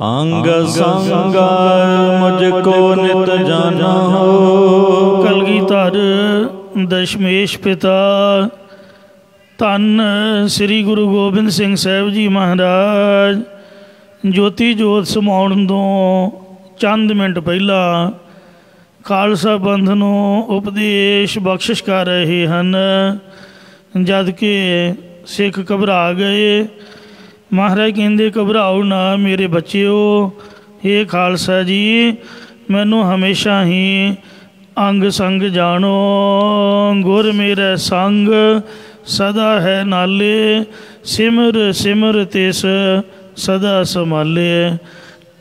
अंग संग मुझको नित जाना हो। कलगीधर दशमेश पिता धन श्री गुरु गोबिंद सिंह साहब जी महाराज ज्योति जोत समाउण तो चंद मिनट पहला खालसा पंथ नूं उपदेश बख्शिश कर रहे हैं। जद के सिख घबरा गए। महाराज कहते घबराओ ना मेरे बच्चों, हे खालसा जी मैनू हमेशा ही अंग संग जानो। गुर मेरा संग सदा है नाले, सिमर सिमर तिस सदा संभाले।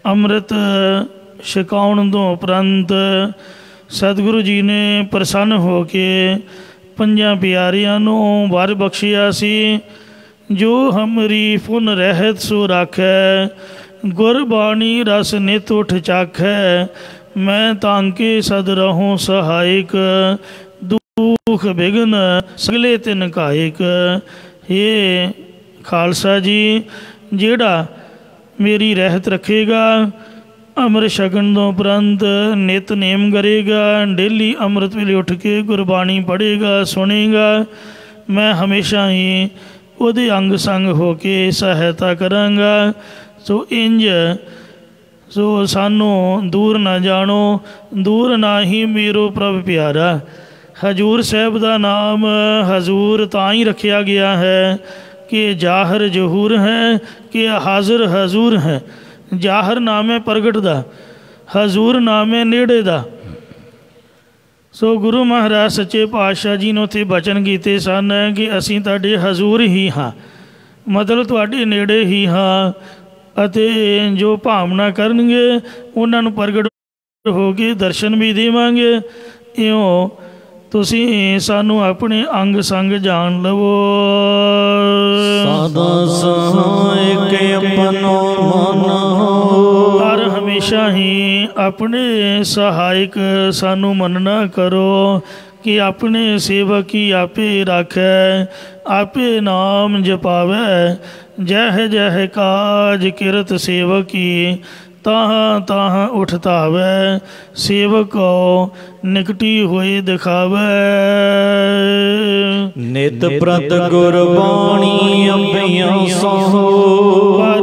अमृत छकाउण तो उपरंत सतगुरु जी ने प्रसन्न हो के पंजां प्यारियां नूं वर बख्शिया सी। जो हमरी फुन रहत सो राखै, गुरबाणी रस नित उठ चाखै। मैं तांके सद रहूं सहायक, दुख बिघन सगले तिन कायक। हे खालसा जी जेड़ा मेरी रहत रखेगा, अमृत छकण तो उपरंत नित नेम करेगा, डेली अमृत वेले उठ के गुरबाणी पढ़ेगा सुनेगा, मैं हमेशा ही ਉਹਦੇ अंग संग हो के सहायता करांगा। सो इंज सो सानू दूर ना जानो, दूर ना ही मेरो प्रभ प्यारा। हजूर साहब का नाम हजूर तां ही रखा गया है कि जाहर जहूर है कि हाजिर हजूर है। जाहर नाम है प्रगट दा, हजूर नाम है नेड़े दा। सो गुरु महाराज सच्चे पातशाह जी ने उत्थे बचन किए सन कि असीं तुहाडे हजूर ही हाँ, मतलब तुहाडे नेड़े ही हाँ। अते जो भावना करनगे उन्हां नूं प्रगट हो के दर्शन भी देवांगे। इउं तुसीं सानू अपने अंग संग जान लवो। सदा सहायक अपनो मन हो, हर हमेशा ही अपने सहायक सानू मनना करो कि अपने सेवक ही आपे राखै, आपे नाम जपावै। जह जह काज किरत सेवक की, ताहाँ ताहाँ उठतावै। सेवक को निकटी हुए दिखावै। नित प्रत गुरबाणी अभ्यास हो। पर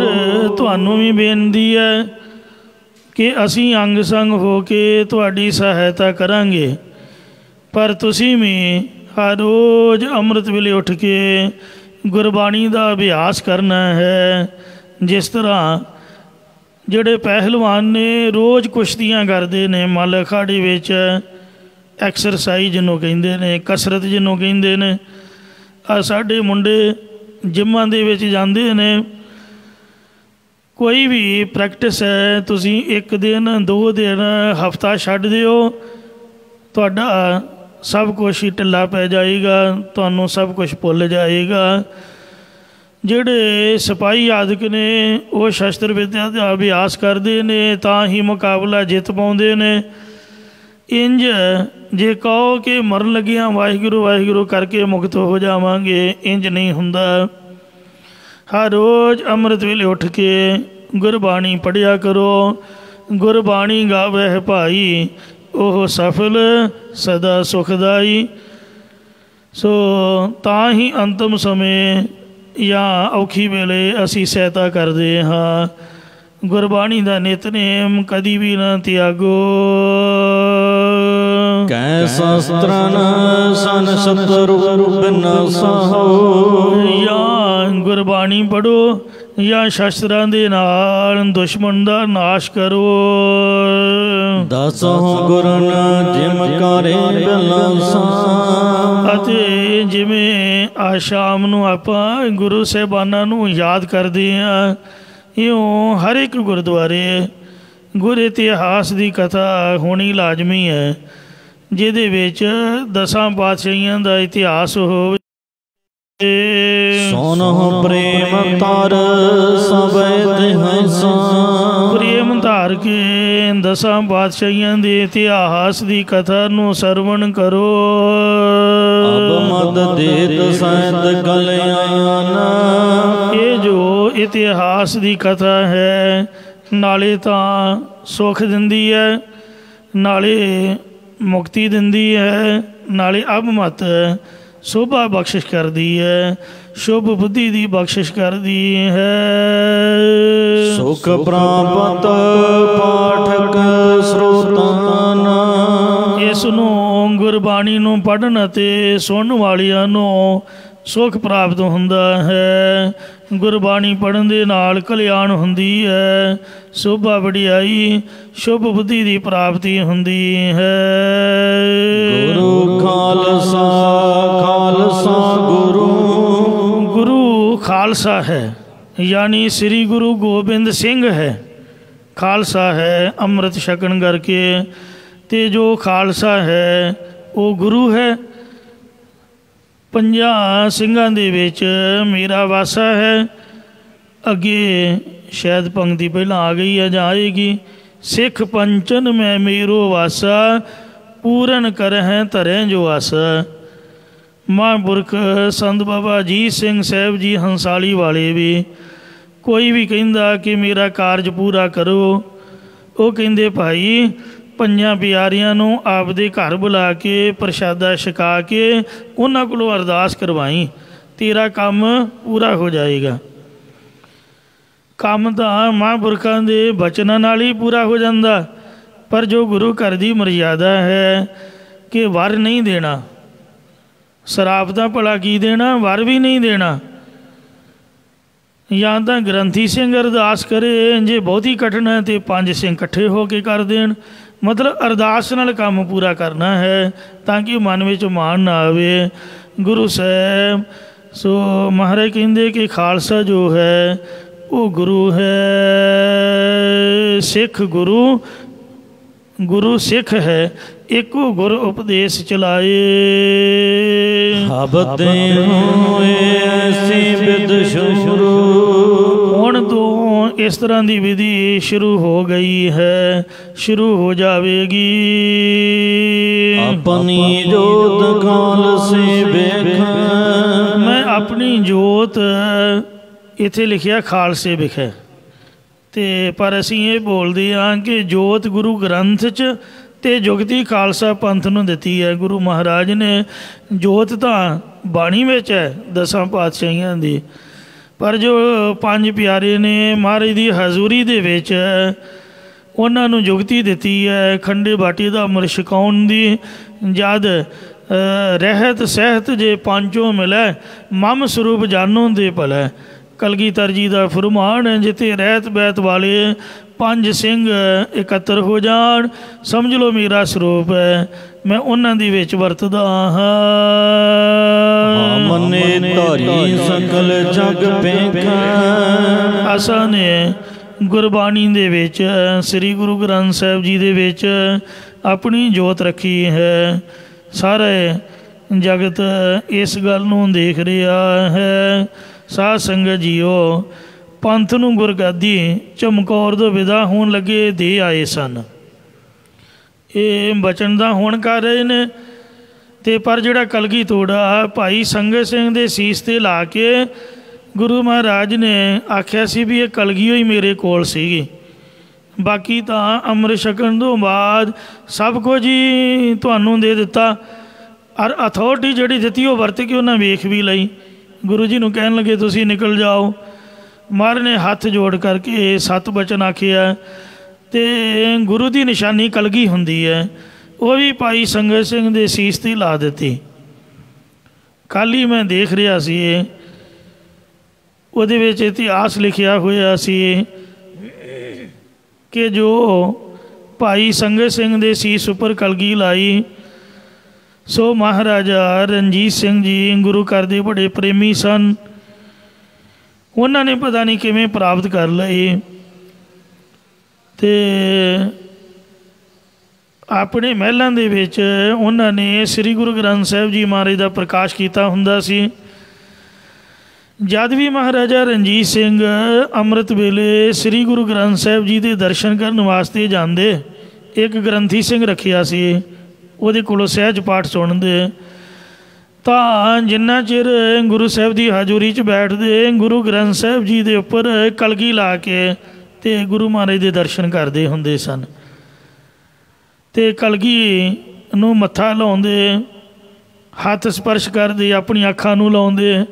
तुहानू भी बेनती है कि असी अंग संग हो के तुहाडी सहायता करांगे, पर तुसी भी हर रोज़ अमृत वेले उठ के गुरबाणी का अभ्यास करना है। जिस तरह जिहड़े पहलवान ने रोज़ कुश्तियाँ करते ने, मल अखाड़े विच एक्सरसाइज जिन्हों कहिंदे ने, कसरत जिन्हों कहिंदे ने। आ साडे मुंडे जिमां दे विच जांदे ने। कोई भी प्रैक्टिस है, तुसी एक दिन दो दिन हफ्ता छड्ड दिओ, तुहाडा सब कुछ ही ढिला पै जाएगा, तुहानू सब कुछ भुल जाएगा। जिहड़े सिपाही आदक ने वो शस्त्र विद्या का अभ्यास करते ने तां ही मुकाबला जित पाउंदे ने। इंज जे कहो कि मरन लगिया वाहिगुरू वाहिगुरू करके मुक्त हो जावांगे, इंज नहीं हुंदा। हर रोज़ अमृत वेले उठ के गुरबाणी पढ़िया करो। गुरबाणी गावे भाई ओह सफल सदा सुखदाई। सो तां ही अंतिम समय या औखी वेले असी सहायता करते हाँ। गुरबाणी का नितनेम कदी भी ना त्यागो। कै शास्त्रन सन शत्रु बिनासा हो। या गुरबाणी पढ़ो या शास्त्रां दे नाल दुश्मन दा नाश करो। दसों गुरन जिम करे बिलासा। अते जिवें आ शाम नूं आपां गुरु साहिबानां नूं याद करदे हां, इउं हर एक गुरुद्वारे गुर इतिहास की कथा होनी लाजमी है, जिहदे विच 10 पातशाहियां दा इतिहास होवे। सोनो प्रेम तार प्रेम धार के 10 पातशाहियां दे इतिहास की कथा नूं सरवण करो। अब मद देत सैद कल्याण। ये जो ਇਤਿਹਾਸ ਦੀ ਕਥਾ ਹੈ, ਨਾਲੇ ਤਾਂ ਸੁੱਖ ਦਿੰਦੀ ਹੈ, ਨਾਲੇ ਮੁਕਤੀ ਦਿੰਦੀ ਹੈ, ਨਾਲੇ ਅਬਮਤ ਸ਼ੋਭਾ ਬਖਸ਼ਿਸ਼ ਕਰਦੀ ਹੈ, ਸ਼ੁਭ ਬੁੱਧੀ ਦੀ ਬਖਸ਼ਿਸ਼ ਕਰਦੀ ਹੈ। ਸੁਖ ਪ੍ਰਾਪਤ ਪਾਠਕ ਸਰੋਤਾਨ, ਇਸ ਨੂੰ ਗੁਰਬਾਣੀ ਨੂੰ ਪੜ੍ਹਨ ਅਤੇ ਸੁਣਨ ਵਾਲਿਆਂ ਨੂੰ ਸੁੱਖ ਪ੍ਰਾਪਤ ਹੁੰਦਾ ਹੈ। ਗੁਰਬਾਣੀ ਪੜ੍ਹਨ ਦੇ ਨਾਲ ਕਲਿਆਣ ਹੁੰਦੀ ਹੈ, ਸ਼ੋਭਾ ਵਡਿਆਈ ਸ਼ੁਭ ਬੁੱਧੀ ਦੀ ਪ੍ਰਾਪਤੀ ਹੁੰਦੀ ਹੈ। ਗੁਰੂ ਖਾਲਸਾ ਖਾਲਸਾ ਗੁਰੂ, ਗੁਰੂ ਖਾਲਸਾ ਹੈ, ਯਾਨੀ ਸ੍ਰੀ ਗੁਰੂ ਗੋਬਿੰਦ ਸਿੰਘ ਹੈ। ਖਾਲਸਾ ਹੈ ਅੰਮ੍ਰਿਤ ਛਕਣ ਕਰਕੇ, ਅਤੇ ਜੋ ਖਾਲਸਾ ਹੈ ਉਹ ਗੁਰੂ ਹੈ। ਪੰਜਾਂ ਸਿੰਘਾਂ ਦੇ ਵਿੱਚ ਮੇਰਾ ਵਾਸਾ ਹੈ। ਅੱਗੇ ਸ਼ਾਇਦ ਪੰਕਤੀ ਪਹਿਲਾਂ ਆ ਗਈ ਹੈ ਜਾਂ ਆਏਗੀ। ਸਿੱਖ ਪੰਚਨ ਮੈਂ ਮੇਰੋ ਵਾਸਾ, ਪੂਰਨ ਕਰਹਿ ਧਰੈ ਜੋ ਆਸਾ। ਮਹਾਂਪੁਰਖ ਸੰਤ ਬਾਬਾ ਅਜੀਤ ਸਿੰਘ ਸਾਹਿਬ ਜੀ ਹੰਸਾਲੀ ਵਾਲੇ ਵੀ, ਕੋਈ ਵੀ ਕਹਿੰਦਾ ਕਿ ਮੇਰਾ ਕਾਰਜ ਪੂਰਾ ਕਰੋ, ਉਹ ਕਹਿੰਦੇ ਭਾਈ ਪੰਜਾਂ ਪਿਆਰਿਆਂ ਨੂੰ ਆਪਦੇ ਘਰ ਬੁਲਾ ਕੇ ਪ੍ਰਸ਼ਾਦਾ ਛਕਾ ਕੇ ਉਹਨਾਂ ਕੋਲੋਂ ਅਰਦਾਸ ਕਰਵਾਈ, ਤੇਰਾ ਕੰਮ ਪੂਰਾ ਹੋ ਜਾਏਗਾ। ਕੰਮ ਤਾਂ ਮਹਾਂਪੁਰਖਾਂ ਦੇ ਬਚਨਾਂ ਨਾਲ ਹੀ ਪੂਰਾ ਹੋ ਜਾਂਦਾ, ਪਰ ਜੋ ਗੁਰੂ ਘਰ ਦੀ ਮਰਯਾਦਾ ਹੈ ਕਿ ਵਰ ਨਹੀਂ ਦੇਣਾ, ਸ਼ਰਾਬ ਦਾ ਭਲਾ ਕੀ ਦੇਣਾ, ਵਰ ਵੀ ਨਹੀਂ ਦੇਣਾ। ਜਾਂ ਤਾਂ ਗ੍ਰੰਥੀ ਸਿੰਘ ਅਰਦਾਸ ਕਰੇ, ਜੇ ਬਹੁਤੀ ਕਠਿਨ ਹੈ ਅਤੇ 5 ਸਿੰਘ ਇਕੱਠੇ ਹੋ ਕੇ ਕਰ ਦੇਣ। ਮਤਲਬ ਅਰਦਾਸ ਨਾਲ ਕੰਮ ਪੂਰਾ ਕਰਨਾ ਹੈ ਤਾਂ ਕਿ ਮਨ ਵਿੱਚ ਮਾਣ ਨਾ ਆਵੇ। ਗੁਰੂ ਸਾਹਿਬ ਸੋ ਮਹਾਰਾਜ ਕਹਿੰਦੇ ਕਿ ਖਾਲਸਾ ਜੋ ਹੈ ਉਹ ਗੁਰੂ ਹੈ। ਸਿੱਖ ਗੁਰੂ, ਗੁਰੂ ਸਿੱਖ ਹੈ, ਇੱਕੋ ਗੁਰ ਉਪਦੇਸ਼ ਚਲਾਏ। ਹਬਤੇ ਹੋਏ ਐਸੀ ਵਿਦ ਸ਼ੁਰੂ, ਹੁਣ ਤੋਂ ਇਸ ਤਰ੍ਹਾਂ ਦੀ ਵਿਧੀ ਸ਼ੁਰੂ ਹੋ ਗਈ ਹੈ, ਸ਼ੁਰੂ ਹੋ ਜਾਵੇਗੀ। ਆਪਣੀ ਜੋਤ ਖਾਲਸੇ ਵੇਖੈ, ਮੈਂ ਆਪਣੀ ਜੋਤ ਇੱਥੇ ਲਿਖਿਆ ਖਾਲਸੇ ਵਿਖੇ, ਅਤੇ ਪਰ ਅਸੀਂ ਇਹ ਬੋਲਦੇ ਹਾਂ ਕਿ ਜੋਤ ਗੁਰੂ ਗ੍ਰੰਥ 'ਚ ਅਤੇ ਜੁਗਤੀ ਖਾਲਸਾ ਪੰਥ ਨੂੰ ਦਿੱਤੀ ਹੈ। ਗੁਰੂ ਮਹਾਰਾਜ ਨੇ ਜੋਤ ਤਾਂ ਬਾਣੀ ਵਿੱਚ ਹੈ 10 ਪਾਤਸ਼ਾਹੀਆਂ ਦੀ, ਪਰ ਜੋ 5 ਪਿਆਰੇ ਨੇ ਮਹਾਰਾਜ ਦੀ ਹਜ਼ੂਰੀ ਦੇ ਵਿੱਚ ਉਹਨਾਂ ਨੂੰ ਜੁਗਤੀ ਦਿੱਤੀ ਹੈ ਖੰਡੇ ਬਾਟੀ ਦਾ ਅੰਮ੍ਰਿਤ ਛਕਾਉਣ ਦੀ। ਜਦ ਰਹਿਤ ਸਹਿਤ ਜੇ ਪੰਚੋ ਮਿਲੈ, ਮਮ ਸਰੂਪ ਜਾਨੋ ਦੇ ਭਲੈ। ਕਲਗੀਧਰ ਜੀ ਦਾ ਫਰਮਾਨ ਹੈ, ਜਿੱਥੇ ਰਹਿਤ ਬਹਿਤ ਵਾਲੇ 5 ਸਿੰਘ ਇਕੱਤਰ ਹੋ ਜਾਣ, ਸਮਝ ਲਓ ਮੇਰਾ ਸਰੂਪ ਹੈ, ਮੈਂ ਉਹਨਾਂ ਦੇ ਵਿੱਚ ਵਰਤਦਾ ਹਾਂ। ਮਨੇ ਧਾਰੀ ਸਕਲ ਜਗ ਵੇਖੈ, ਅਸਾਂ ਨੇ ਗੁਰਬਾਣੀ ਦੇ ਵਿੱਚ ਸ੍ਰੀ ਗੁਰੂ ਗ੍ਰੰਥ ਸਾਹਿਬ ਜੀ ਦੇ ਵਿੱਚ ਆਪਣੀ ਜੋਤ ਰੱਖੀ ਹੈ। ਸਾਰੇ ਜਗਤ ਇਸ ਗੱਲ ਨੂੰ ਦੇਖ ਰਿਹਾ ਹੈ। ਸਾਧ ਸੰਗਤ ਜੀਓ, ਪੰਥ ਨੂੰ ਗੁਰਗੱਦੀ ਚਮਕੌਰ ਤੋਂ ਵਿਦਾ ਹੋਣ ਲੱਗੇ ਦੇ ਆਏ ਸਨ। ਇਹ ਬਚਨ ਦਾ ਹੁਣ ਕਰ ਰਹੇ ਨੇ, ਅਤੇ ਪਰ ਜਿਹੜਾ ਕਲਗੀ ਤੋੜਾ ਭਾਈ ਸੰਗਤ ਸਿੰਘ ਦੇ ਸੀਸ 'ਤੇ ਲਾ ਕੇ ਗੁਰੂ ਮਹਾਰਾਜ ਨੇ ਆਖਿਆ ਸੀ ਵੀ ਇਹ ਕਲਗੀ ਹੋਈ ਮੇਰੇ ਕੋਲ ਸੀਗੀ, ਬਾਕੀ ਤਾਂ ਅੰਮ੍ਰਿਤ ਛਕਣ ਤੋਂ ਬਾਅਦ ਸਭ ਕੁਝ ਹੀ ਤੁਹਾਨੂੰ ਦੇ ਦਿੱਤਾ। ਔਰ ਅਥੋਰਟੀ ਜਿਹੜੀ ਦਿੱਤੀ ਉਹ ਵਰਤ ਕੇ ਉਹਨਾਂ ਵੇਖ ਵੀ ਲਈ। ਗੁਰੂ ਜੀ ਨੂੰ ਕਹਿਣ ਲੱਗੇ ਤੁਸੀਂ ਨਿਕਲ ਜਾਓ। ਮਹਾਰਾਜ ਨੇ ਹੱਥ ਜੋੜ ਕਰਕੇ 7 ਬਚਨ ਆਖਿਆ, ਅਤੇ ਗੁਰੂ ਦੀ ਨਿਸ਼ਾਨੀ ਕਲਗੀ ਹੁੰਦੀ ਹੈ, ਉਹ ਵੀ ਭਾਈ ਸੰਗਤ ਸਿੰਘ ਦੇ ਸੀਸ 'ਤੇ ਲਾ ਦਿੱਤੀ। ਕੱਲ੍ਹ ਹੀ ਮੈਂ ਦੇਖ ਰਿਹਾ ਸੀ, ਉਹਦੇ ਵਿੱਚ ਇਤਿਹਾਸ ਲਿਖਿਆ ਹੋਇਆ ਸੀ ਕਿ ਜੋ ਭਾਈ ਸੰਗਤ ਸਿੰਘ ਦੇ ਸੀਸ ਉੱਪਰ ਕਲਗੀ ਲਾਈ, ਸੋ ਮਹਾਰਾਜਾ ਰਣਜੀਤ ਸਿੰਘ ਜੀ ਗੁਰੂ ਘਰ ਦੇ ਬੜੇ ਪ੍ਰੇਮੀ ਸਨ। ਉਹਨਾਂ ਨੇ ਪਤਾ ਨਹੀਂ ਕਿਵੇਂ ਪ੍ਰਾਪਤ ਕਰ ਲਈ, ਅਤੇ ਆਪਣੇ ਮਹਿਲਾਂ ਦੇ ਵਿੱਚ ਉਹਨਾਂ ਨੇ ਸ੍ਰੀ ਗੁਰੂ ਗ੍ਰੰਥ ਸਾਹਿਬ ਜੀ ਮਹਾਰਾਜ ਦਾ ਪ੍ਰਕਾਸ਼ ਕੀਤਾ ਹੁੰਦਾ ਸੀ। ਜਦ ਵੀ ਮਹਾਰਾਜਾ ਰਣਜੀਤ ਸਿੰਘ ਅੰਮ੍ਰਿਤ ਵੇਲੇ ਸ੍ਰੀ ਗੁਰੂ ਗ੍ਰੰਥ ਸਾਹਿਬ ਜੀ ਦੇ ਦਰਸ਼ਨ ਕਰਨ ਵਾਸਤੇ ਜਾਂਦੇ, ਇੱਕ ਗ੍ਰੰਥੀ ਸਿੰਘ ਰੱਖਿਆ ਸੀ, ਉਹਦੇ ਕੋਲੋਂ ਸਹਿਜ ਪਾਠ ਸੁਣਦੇ, ਤਾਂ ਜਿੰਨਾ ਚਿਰ ਗੁਰੂ ਸਾਹਿਬ ਦੀ ਹਜ਼ੂਰੀ 'ਚ ਬੈਠਦੇ ਗੁਰੂ ਗ੍ਰੰਥ ਸਾਹਿਬ ਜੀ ਦੇ ਉੱਪਰ ਕਲਗੀ ਲਾ ਕੇ ਅਤੇ ਗੁਰੂ ਮਹਾਰਾਜ ਦੇ ਦਰਸ਼ਨ ਕਰਦੇ ਹੁੰਦੇ ਸਨ। ਅਤੇ ਕਲਗੀ ਨੂੰ ਮੱਥਾ ਲਾਉਂਦੇ, ਹੱਥ ਸਪਰਸ਼ ਕਰਦੇ, ਆਪਣੀ ਅੱਖਾਂ ਨੂੰ ਲਾਉਂਦੇ।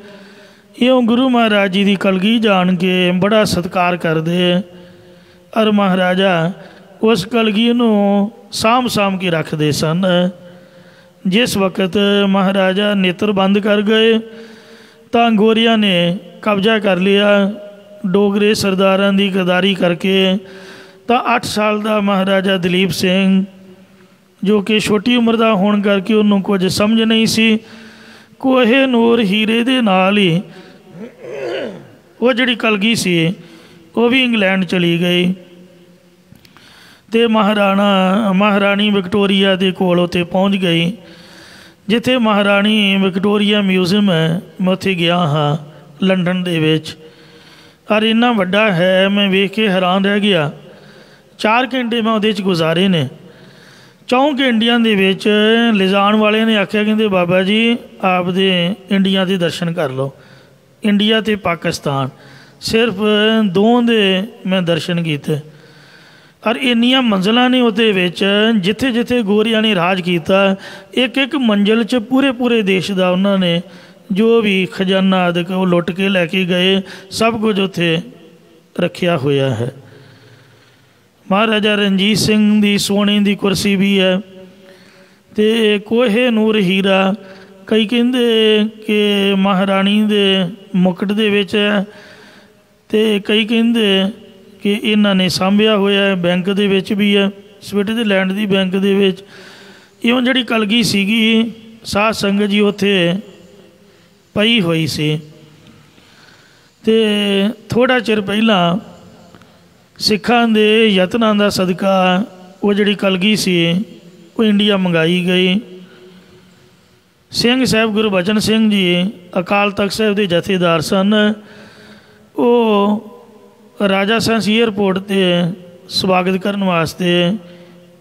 ਇਉਂ ਗੁਰੂ ਮਹਾਰਾਜ ਜੀ ਦੀ ਕਲਗੀ ਜਾਣ ਕੇ ਬੜਾ ਸਤਿਕਾਰ ਕਰਦੇ। ਔਰ ਮਹਾਰਾਜਾ ਉਸ ਕਲਗੀ ਨੂੰ ਸਾਂਭ ਕੇ ਰੱਖਦੇ ਸਨ। ਜਿਸ ਵਕਤ ਮਹਾਰਾਜਾ ਨੇਤਰ ਬੰਦ ਕਰ ਗਏ ਤਾਂ ਗੋਰਿਆਂ ਨੇ ਕਬਜ਼ਾ ਕਰ ਲਿਆ ਡੋਗਰੇ ਸਰਦਾਰਾਂ ਦੀ ਗਦਾਰੀ ਕਰਕੇ। ਤਾਂ 8 ਸਾਲ ਦਾ ਮਹਾਰਾਜਾ ਦਲੀਪ ਸਿੰਘ, ਜੋ ਕਿ ਛੋਟੀ ਉਮਰ ਦਾ ਹੋਣ ਕਰਕੇ ਉਹਨੂੰ ਕੁਝ ਸਮਝ ਨਹੀਂ ਸੀ, ਕੋਹੇ ਨੂਰ ਹੀਰੇ ਦੇ ਨਾਲ ਹੀ ਉਹ ਜਿਹੜੀ ਕਲਗੀ ਸੀ ਉਹ ਵੀ ਇੰਗਲੈਂਡ ਚਲੀ ਗਈ। ਅਤੇ ਮਹਾਰਾਣੀ ਵਿਕਟੋਰੀਆ ਦੇ ਕੋਲ ਉੱਥੇ ਪਹੁੰਚ ਗਈ, ਜਿੱਥੇ ਮਹਾਰਾਣੀ ਵਿਕਟੋਰੀਆ ਮਿਊਜ਼ੀਅਮ ਹੈ। ਮੈਂ ਉੱਥੇ ਗਿਆ ਹਾਂ ਲੰਡਨ ਦੇ ਵਿੱਚ, ਔਰ ਇੰਨਾ ਵੱਡਾ ਹੈ, ਮੈਂ ਵੇਖ ਕੇ ਹੈਰਾਨ ਰਹਿ ਗਿਆ। 4 ਘੰਟੇ ਮੈਂ ਉਹਦੇ 'ਚ ਗੁਜ਼ਾਰੇ ਨੇ। 4 ਘੰਟਿਆਂ ਦੇ ਵਿੱਚ ਲਿਜਾਣ ਵਾਲੇ ਨੇ ਆਖਿਆ, ਕਹਿੰਦੇ ਬਾਬਾ ਜੀ ਆਪਦੇ ਇੰਡੀਆ ਦੇ ਦਰਸ਼ਨ ਕਰ ਲਓ। ਇੰਡੀਆ ਅਤੇ ਪਾਕਿਸਤਾਨ ਸਿਰਫ 2 ਦੇ ਮੈਂ ਦਰਸ਼ਨ ਕੀਤੇ। ਔਰ ਇੰਨੀਆਂ ਮੰਜ਼ਿਲਾਂ ਨੇ ਉਹਦੇ ਵਿੱਚ, ਜਿੱਥੇ ਜਿੱਥੇ ਗੋਰਿਆਂ ਨੇ ਰਾਜ ਕੀਤਾ, ਇੱਕ ਮੰਜ਼ਿਲ 'ਚ ਪੂਰੇ ਦੇਸ਼ ਦਾ ਉਹਨਾਂ ਨੇ ਜੋ ਵੀ ਖਜ਼ਾਨਾ ਆਦਿ ਉਹ ਲੁੱਟ ਕੇ ਲੈ ਕੇ ਗਏ, ਸਭ ਕੁਝ ਉੱਥੇ ਰੱਖਿਆ ਹੋਇਆ ਹੈ। ਮਹਾਰਾਜਾ ਰਣਜੀਤ ਸਿੰਘ ਦੀ ਸੋਨੇ ਦੀ ਕੁਰਸੀ ਵੀ ਹੈ, ਅਤੇ ਕੋਹੇ ਨੂਰ ਹੀਰਾ ਕਈ ਕਹਿੰਦੇ ਕਿ ਮਹਾਰਾਣੀ ਦੇ ਮੁਕਟ ਦੇ ਵਿੱਚ ਹੈ, ਅਤੇ ਕਈ ਕਹਿੰਦੇ ਕਿ ਇਹਨਾਂ ਨੇ ਸਾਂਭਿਆ ਹੋਇਆ ਹੈ, ਬੈਂਕ ਦੇ ਵਿੱਚ ਵੀ ਹੈ, ਸਵਿਟਜ਼ਰਲੈਂਡ ਦੀ ਬੈਂਕ ਦੇ ਵਿੱਚ। ਇਉਂ ਜਿਹੜੀ ਕਲਗੀ ਸੀਗੀ ਸਾਧ ਸੰਗਤ ਜੀ ਉੱਥੇ ਪਈ ਹੋਈ ਸੀ। ਅਤੇ ਥੋੜ੍ਹਾ ਚਿਰ ਪਹਿਲਾਂ ਸਿੱਖਾਂ ਦੇ ਯਤਨਾਂ ਦਾ ਸਦਕਾ ਉਹ ਜਿਹੜੀ ਕਲਗੀ ਸੀ ਉਹ ਇੰਡੀਆ ਮੰਗਾਈ ਗਈ। ਸਿੰਘ ਸਾਹਿਬ ਗੁਰਬਚਨ ਸਿੰਘ ਜੀ ਅਕਾਲ ਤਖਤ ਸਾਹਿਬ ਦੇ ਜਥੇਦਾਰ ਸਨ। ਉਹ ਰਾਜਾ ਸਾਂਸ ਏਅਰਪੋਰਟ 'ਤੇ ਸਵਾਗਤ ਕਰਨ ਵਾਸਤੇ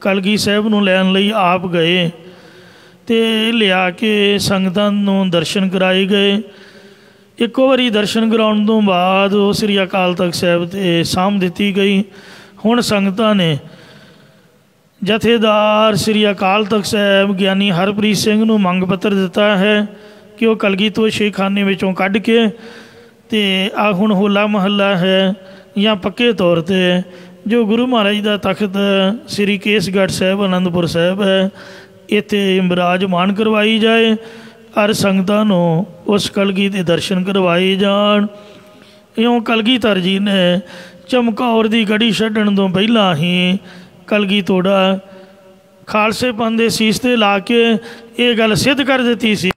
ਕਲਗੀ ਸਾਹਿਬ ਨੂੰ ਲੈਣ ਲਈ ਆਪ ਗਏ, ਅਤੇ ਲਿਆ ਕੇ ਸੰਗਤਾਂ ਨੂੰ ਦਰਸ਼ਨ ਕਰਾਏ ਗਏ। ਇੱਕੋ ਵਾਰੀ ਦਰਸ਼ਨ ਕਰਾਉਣ ਤੋਂ ਬਾਅਦ ਉਹ ਸ੍ਰੀ ਅਕਾਲ ਤਖਤ ਸਾਹਿਬ 'ਤੇ ਸਾਂਭ ਦਿੱਤੀ ਗਈ। ਹੁਣ ਸੰਗਤਾਂ ਨੇ ਜਥੇਦਾਰ ਸ੍ਰੀ ਅਕਾਲ ਤਖਤ ਸਾਹਿਬ ਗਿਆਨੀ ਹਰਪ੍ਰੀਤ ਸਿੰਘ ਨੂੰ ਮੰਗ ਪੱਤਰ ਦਿੱਤਾ ਹੈ ਕਿ ਉਹ ਕਲਗੀ ਤੋਂ ਸ਼ੇਖਾਨੇ ਵਿੱਚੋਂ ਕੱਢ ਕੇ, ਅਤੇ ਆ ਹੁਣ ਹੋਲਾ ਮਹੱਲਾ ਹੈ ਜਾਂ ਪੱਕੇ ਤੌਰ 'ਤੇ ਜੋ ਗੁਰੂ ਮਹਾਰਾਜ ਦਾ ਤਖਤ ਸ੍ਰੀ ਕੇਸਗੜ੍ਹ ਸਾਹਿਬ ਅਨੰਦਪੁਰ ਸਾਹਿਬ ਹੈ, ਇੱਥੇ ਬਿਰਾਜਮਾਨ ਕਰਵਾਈ ਜਾਏ, ਔਰ ਸੰਗਤਾਂ ਨੂੰ ਉਸ ਕਲਗੀ ਦੇ ਦਰਸ਼ਨ ਕਰਵਾਏ ਜਾਣ। ਇਉਂ ਕਲਗੀਧਰ ਜੀ ਨੇ ਚਮਕੌਰ ਦੀ ਗੜੀ ਛੱਡਣ ਤੋਂ ਪਹਿਲਾਂ ਹੀ ਕਲਗੀ ਤੋੜਾ ਖਾਲਸੇ ਪੰਥ ਦੇ ਸੀਸ 'ਤੇ ਲਾ ਕੇ ਇਹ ਗੱਲ ਸਿੱਧ ਕਰ ਦਿੱਤੀ ਸੀ,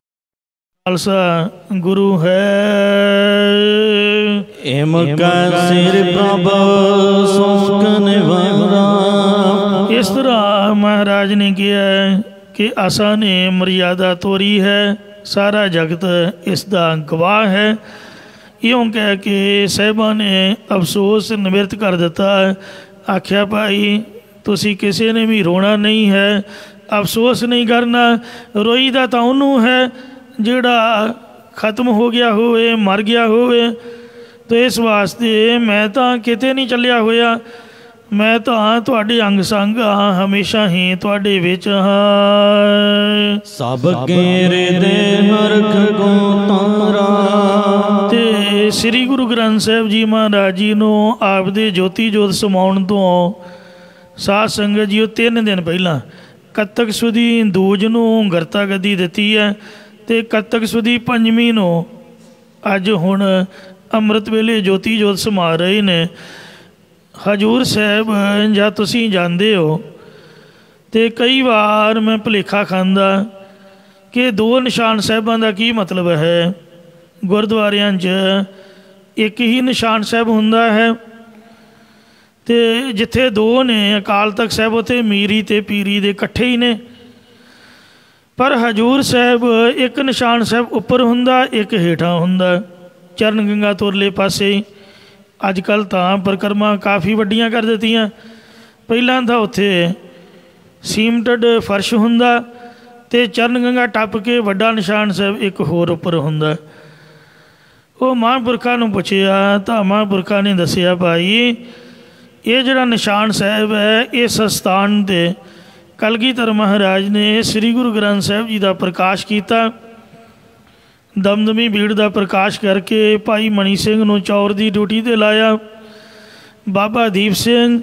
ਖਾਲਸਾ ਗੁਰੂ ਹੈ। ਇਸ ਤਰ੍ਹਾਂ ਮਹਾਰਾਜ ਨੇ ਕਿਹਾ ਕਿ ਆਸਾ ਨੇ ਮਰਿਆਦਾ ਤੋਰੀ ਹੈ, ਸਾਰਾ ਜਗਤ ਇਸ ਦਾ ਗਵਾਹ ਹੈ। ਇਉਂ ਕਹਿ ਕੇ ਸਾਹਿਬਾਂ ਨੇ ਅਫਸੋਸ ਨਿਵਰਤ ਕਰ ਦਿੱਤਾ। ਆਖਿਆ ਭਾਈ ਤੁਸੀਂ ਕਿਸੇ ਨੇ ਵੀ ਰੋਣਾ ਨਹੀਂ ਹੈ, ਅਫਸੋਸ ਨਹੀਂ ਕਰਨਾ। ਰੋਈ ਦਾ ਤਾਂ ਉਹਨੂੰ ਹੈ ਜਿਹੜਾ ਖਤਮ ਹੋ ਗਿਆ ਹੋਵੇ, ਮਰ ਗਿਆ ਹੋਵੇ। ਅਤੇ ਇਸ ਵਾਸਤੇ ਮੈਂ ਤਾਂ ਕਿਤੇ ਨਹੀਂ ਚੱਲਿਆ ਹੋਇਆ, ਮੈਂ ਤਾਂ ਤੁਹਾਡੇ ਅੰਗ ਸੰਗ ਹਾਂ, ਹਮੇਸ਼ਾ ਹੀ ਤੁਹਾਡੇ ਵਿੱਚ ਹਾਂ। ਸਭ ਕੇਰੇ ਦੇ ਹਰਖ ਕੋ ਤਾਰਾ। ਅਤੇ ਸ੍ਰੀ ਗੁਰੂ ਗ੍ਰੰਥ ਸਾਹਿਬ ਜੀ ਮਹਾਰਾਜ ਜੀ ਨੂੰ ਆਪਦੇ ਜੋਤੀ ਜੋਤ ਸਮਾਉਣ ਤੋਂ ਸਾਧ ਸੰਗਤ ਜੀ ਉਹ 3 ਦਿਨ ਪਹਿਲਾਂ ਕੱਤਕ ਸੁਦੀ ਦੂਜ ਨੂੰ ਗਰਤਾ ਗੱਦੀ ਦਿੱਤੀ ਹੈ, ਅਤੇ ਕੱਤਕ ਸੁਦੀ ਪੰਜਵੀਂ ਨੂੰ ਅੱਜ ਹੁਣ ਅੰਮ੍ਰਿਤ ਵੇਲੇ ਜੋਤੀ ਜੋਤ ਸਮਾ ਰਹੇ ਨੇ। ਹਜ਼ੂਰ ਸਾਹਿਬ ਜਾਂ ਤੁਸੀਂ ਜਾਂਦੇ ਹੋ, ਅਤੇ ਕਈ ਵਾਰ ਮੈਂ ਭੁਲੇਖਾ ਖਾਂਦਾ ਕਿ 2 ਨਿਸ਼ਾਨ ਸਾਹਿਬਾਂ ਦਾ ਕੀ ਮਤਲਬ ਹੈ। ਗੁਰਦੁਆਰਿਆਂ 'ਚ ਇੱਕ ਹੀ ਨਿਸ਼ਾਨ ਸਾਹਿਬ ਹੁੰਦਾ ਹੈ, ਅਤੇ ਜਿੱਥੇ 2 ਨੇ ਅਕਾਲ ਤਖਤ ਸਾਹਿਬ ਉੱਥੇ ਮੀਰੀ ਅਤੇ ਪੀਰੀ ਦੇ ਇਕੱਠੇ ਹੀ ਨੇ। ਪਰ ਹਜ਼ੂਰ ਸਾਹਿਬ ਇੱਕ ਨਿਸ਼ਾਨ ਸਾਹਿਬ ਉੱਪਰ ਹੁੰਦਾ, ਇੱਕ ਹੇਠਾਂ ਹੁੰਦਾ, ਚਰਨ ਗੰਗਾ ਤੁਰਲੇ ਪਾਸੇ ਹੀ। ਅੱਜ ਕੱਲ੍ਹ ਤਾਂ ਪਰਿਕਰਮਾ ਕਾਫੀ ਵੱਡੀਆਂ ਕਰ ਦਿੱਤੀਆਂ। ਪਹਿਲਾਂ ਤਾਂ ਉੱਥੇ ਸੀਮਟਡ ਫਰਸ਼ ਹੁੰਦਾ, ਤੇ ਚਰਨ ਗੰਗਾ ਟੱਪ ਕੇ ਵੱਡਾ ਨਿਸ਼ਾਨ ਸਾਹਿਬ ਇੱਕ ਹੋਰ ਉੱਪਰ ਹੁੰਦਾ। ਉਹ ਮਹਾਂਪੁਰਖਾਂ ਨੂੰ ਪੁੱਛਿਆ ਤਾਂ ਮਹਾਂਪੁਰਖਾਂ ਨੇ ਦੱਸਿਆ ਭਾਈ ਇਹ ਜਿਹੜਾ ਨਿਸ਼ਾਨ ਸਾਹਿਬ ਹੈ ਇਸ ਸਥਾਨ 'ਤੇ ਕਲਗੀਧਰ ਮਹਾਰਾਜ ਨੇ ਸ੍ਰੀ ਗੁਰੂ ਗ੍ਰੰਥ ਸਾਹਿਬ ਜੀ ਦਾ ਪ੍ਰਕਾਸ਼ ਕੀਤਾ। ਦਮਦਮੀ ਬੀੜ ਦਾ ਪ੍ਰਕਾਸ਼ ਕਰਕੇ ਭਾਈ ਮਣੀ ਸਿੰਘ ਨੂੰ ਚੌਰ ਦੀ ਡਿਊਟੀ 'ਤੇ ਲਾਇਆ। ਬਾਬਾ ਦੀਪ ਸਿੰਘ